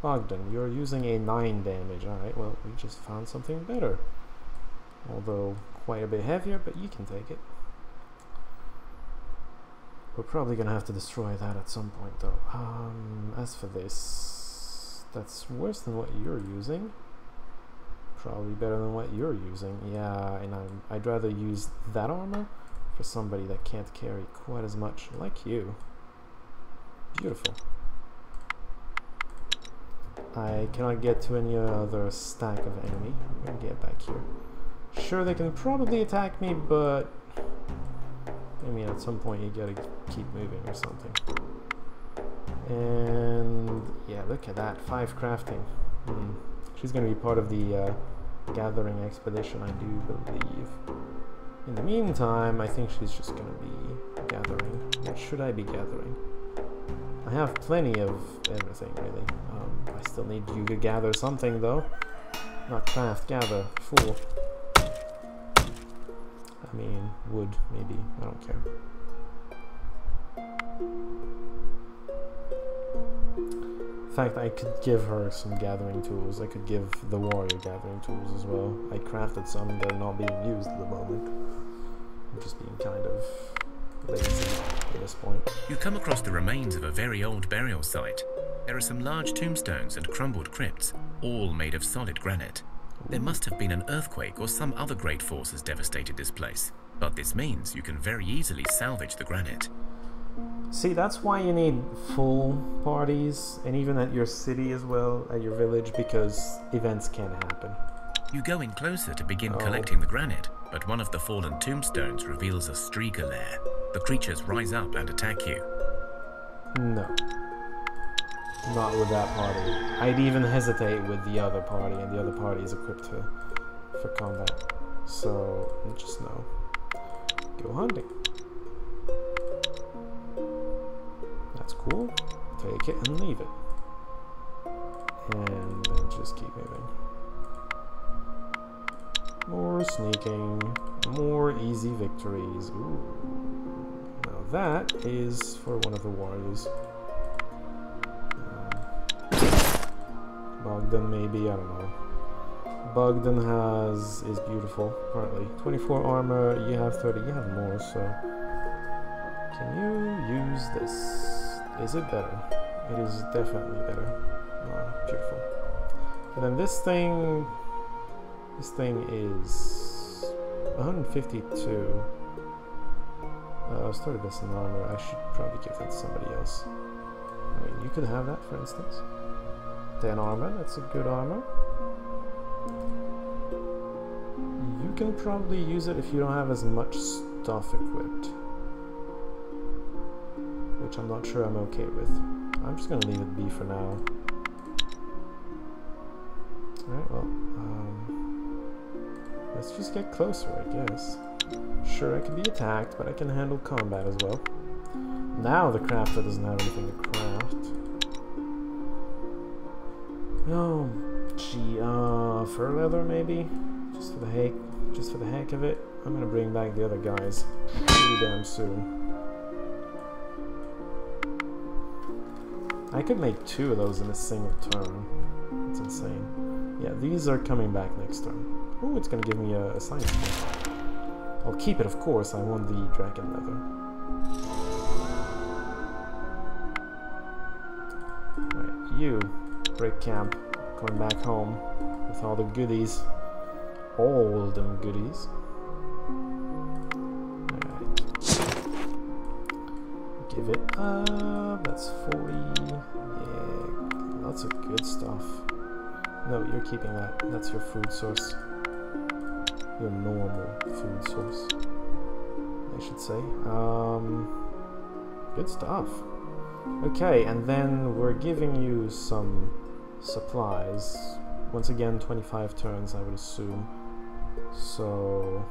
Ogden, you're using a 9 damage. Alright, well, we just found something better. Although quite a bit heavier, but you can take it. We're probably gonna have to destroy that at some point, though. As for this, that's worse than what you're using. Probably better than what you're using. Yeah, and I'd rather use that armor for somebody that can't carry quite as much, like you. Beautiful. I cannot get to any other stack of enemy. I'm gonna get back here. Sure, they can probably attack me, but I mean, at some point you gotta keep moving or something. And yeah, look at that, 5 crafting. She's gonna be part of the gathering expedition, I do believe. In the meantime, I think she's just gonna be gathering. What should I be gathering? I have plenty of everything, really. I still need you to gather something, though. Not craft, gather. Fool. I mean, wood, maybe. I don't care. In fact, I could give her some gathering tools. I could give the warrior gathering tools as well. I crafted some, they're not being used at the moment. I'm just being kind of lazy at this point. You come across the remains of a very old burial site. There are some large tombstones and crumbled crypts, all made of solid granite. There must have been an earthquake or some other great force has devastated this place, but this means you can very easily salvage the granite. See, that's why you need full parties, and even at your city as well, at your village, because events can happen. You go in closer to begin collecting the granite, but one of the fallen tombstones reveals a Striga lair. The creatures rise up and attack you. No. Not with that party. I'd even hesitate with the other party, and the other party is equipped for combat. So, just know. Go hunting. That's cool. Take it and leave it. And then just keep moving. More sneaking. More easy victories. Ooh. Now that is for one of the warriors. Bogdan maybe, I don't know. Bogdan is beautiful, apparently. 24 armor, you have 30, you have more, so... Can you use this? Is it better? It is definitely better. Oh, beautiful. And then this thing is 152. Started best in armor. I should probably give that to somebody else. I mean, you could have that, for instance. 10 armor, that's a good armor. You can probably use it if you don't have as much stuff equipped. Which I'm not sure I'm okay with. I'm just gonna leave it be for now. Alright, well, let's just get closer, I guess. Sure, I can be attacked, but I can handle combat as well. Now the crafter doesn't have anything to craft. Oh, gee, fur leather maybe? Just for the heck of it. I'm gonna bring back the other guys pretty damn soon. I could make 2 of those in a single turn. That's insane. Yeah, these are coming back next turn. Oh, it's gonna give me a science point. I'll keep it, of course. I want the dragon leather. Right, you break camp, going back home with all the goodies. All them goodies. Alright. Give it up. That's 40. Yeah, lots of good stuff. No, you're keeping that. That's your food source. Your normal food source, I should say. Good stuff. Okay, and then we're giving you some supplies. Once again, 25 turns, I would assume. So,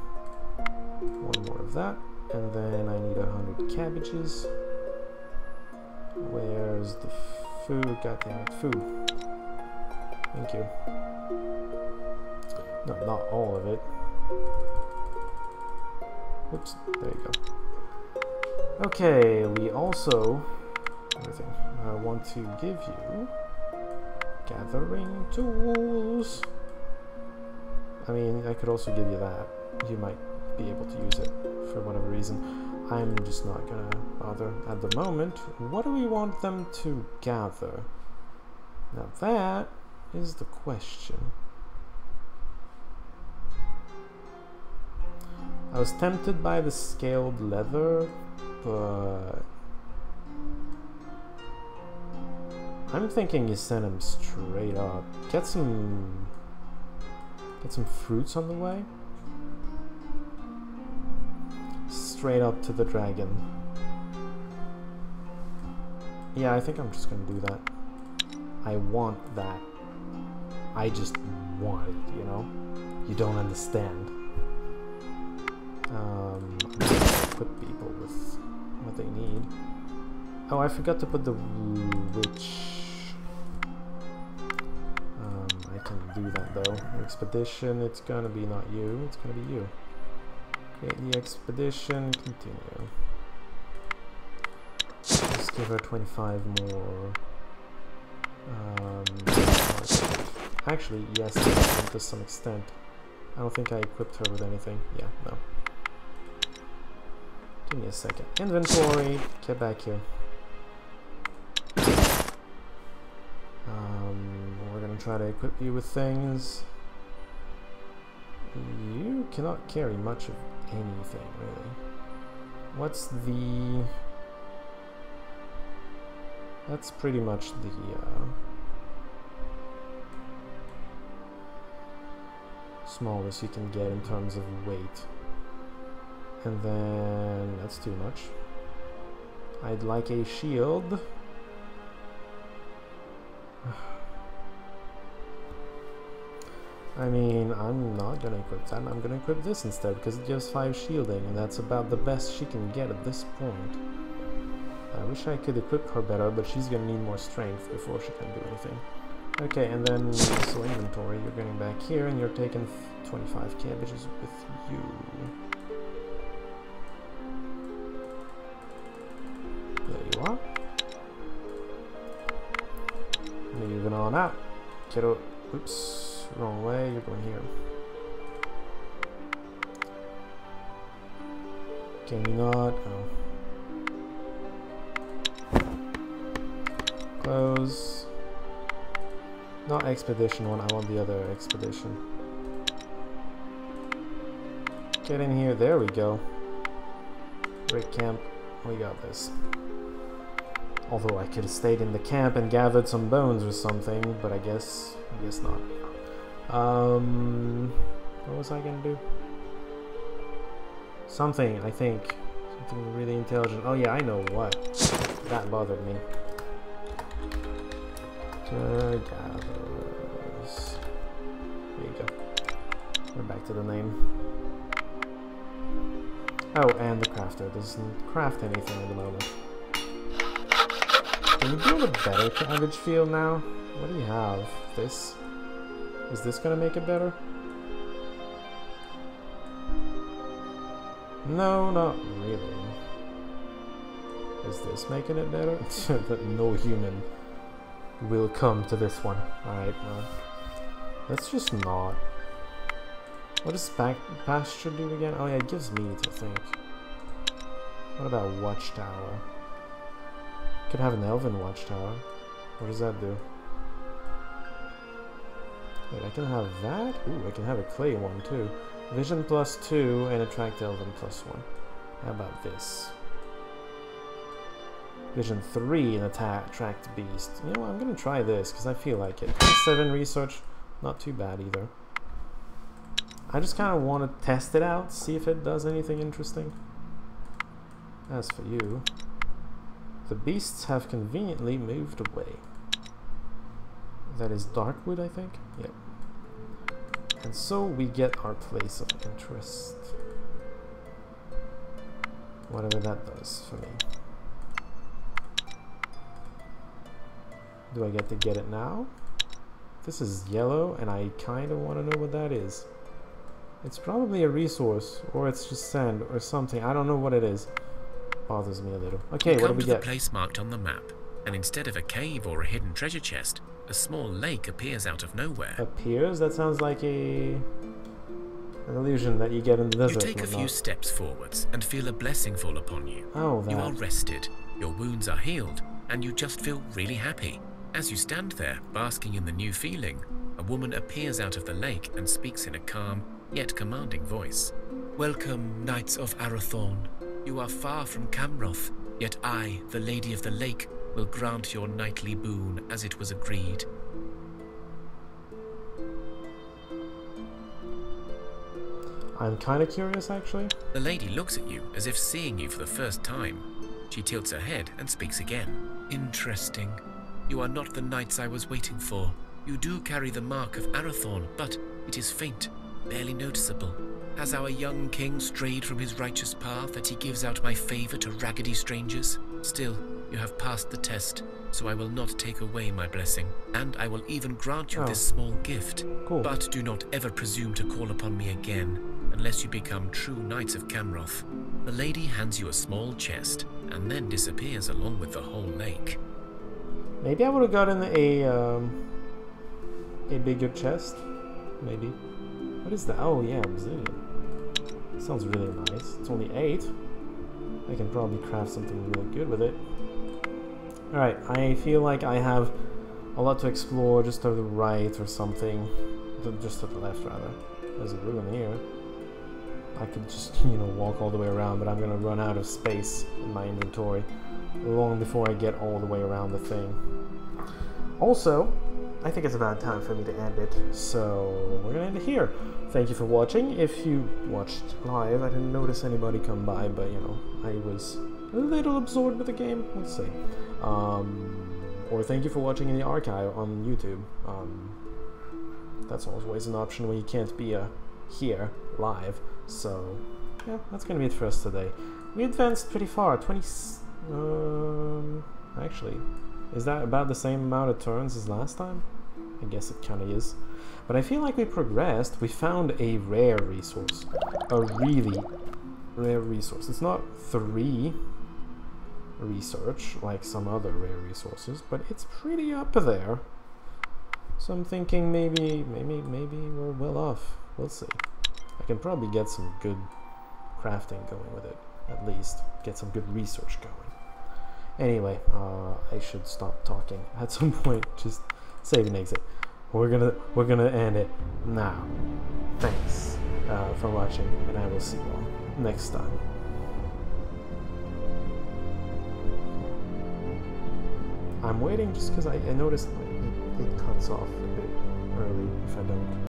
1 more of that. And then I need 100 cabbages. Where's the food? Goddammit, food. Thank you. No, not all of it. Oops, there you go. Okay, we also want to give you gathering tools. I mean, I could also give you that. You might be able to use it for whatever reason. I'm just not gonna bother at the moment. What do we want them to gather? Now that is the question. I was tempted by the scaled leather, but I'm thinking you send him straight up. Get some fruits on the way. Straight up to the dragon. Yeah, I think I'm just gonna do that. I want that. I just want it, you know? You don't understand. Equip people with what they need. Oh, I forgot to put the witch. I can do that though. Expedition, it's gonna be not you, it's gonna be you. Create the expedition, continue. Let's give her 25 more. Actually, yes, to some extent. I don't think I equipped her with anything. Yeah, no. Give me a second. Inventory, get back here. We're gonna try to equip you with things. You cannot carry much of anything, really. What's the... That's pretty much the... smallest you can get in terms of weight. And then that's too much. I'd like a shield. I mean, I'm not gonna equip that. I'm gonna equip this instead because it gives 5 shielding, and that's about the best she can get at this point. I wish I could equip her better, but she's gonna need more strength before she can do anything. Okay, and then so inventory, you're getting back here and you're taking 25 cabbages with you. There you are. Moving on out. Kiddo. Oops, wrong way, you're going here. Can you not? Oh. Close. Not expedition one, I want the other expedition. Get in here, there we go. Great camp, we got this. Although I could have stayed in the camp and gathered some bones or something, but I guess not. What was I gonna do? Something, I think. Something really intelligent. Oh yeah, I know what. That bothered me. Gatherers. There you go. We're back to the name. Oh, and the crafter doesn't craft anything at the moment. Can you build a better cabbage field now? What do you have? This? Is this gonna make it better? No, not really. Is this making it better? That no human will come to this one. Alright, well. Let's just not. What does pasture do again? Oh yeah, it gives meat, I think. What about watchtower? Could have an elven watchtower. What does that do? Wait, I can have that? Ooh, I can have a clay one too. Vision +2 and attract elven +1. How about this? Vision 3 and attract beast. You know what, I'm gonna try this because I feel like it. 7 research, not too bad either. I just kind of want to test it out, see if it does anything interesting. As for you, the beasts have conveniently moved away. That is Darkwood, I think? Yep. And so we get our place of interest. Whatever that does for me. Do I get to get it now? This is yellow, and I kind of want to know what that is. It's probably a resource, or it's just sand, or something. I don't know what it is. Bothers me a little. Okay, what do we get? You come to the place marked on the map, and instead of a cave or a hidden treasure chest, a small lake appears out of nowhere. Appears? That sounds like an illusion that you get in the desert. You take a few steps forwards and feel a blessing fall upon you. Oh, that. You are rested, your wounds are healed, and you just feel really happy. As you stand there, basking in the new feeling, a woman appears out of the lake and speaks in a calm, yet commanding voice. Welcome, Knights of Arathorn. You are far from Camroth, yet I, the Lady of the Lake, will grant your knightly boon as it was agreed. I'm kind of curious, actually. The lady looks at you as if seeing you for the first time. She tilts her head and speaks again. Interesting. You are not the knights I was waiting for. You do carry the mark of Arathorn, but it is faint, barely noticeable. Has our young king strayed from his righteous path that he gives out my favor to raggedy strangers? Still, you have passed the test, so I will not take away my blessing, and I will even grant you this small gift. Cool. But do not ever presume to call upon me again, unless you become true knights of Camroth. The lady hands you a small chest, and then disappears along with the whole lake. Maybe I would have gotten a bigger chest. Maybe. What is that? Oh yeah, obsidian. Sounds really nice. It's only 8. I can probably craft something really good with it. Alright, I feel like I have a lot to explore just to the right or something. Just to the left, rather. There's a ruin here. I could just, you know, walk all the way around, but I'm gonna run out of space in my inventory long before I get all the way around the thing. Also, I think it's about time for me to end it, so we're gonna end it here. Thank you for watching. If you watched live, I didn't notice anybody come by, but you know, I was a little absorbed with the game. Let's see. Or thank you for watching in the archive on YouTube. That's always an option when you can't be here live. So yeah, that's gonna be it for us today. We advanced pretty far. Actually, is that about the same amount of turns as last time? I guess it kind of is. But I feel like we progressed. We found a rare resource. A really rare resource. It's not 3 research like some other rare resources, but it's pretty up there. So I'm thinking maybe we're well off. We'll see. I can probably get some good crafting going with it, at least. Get some good research going. Anyway, I should stop talking at some point. Just save and exit. We're gonna end it now. Thanks for watching, and I will see you all next time. I'm waiting just because I noticed it cuts off a bit early if I don't.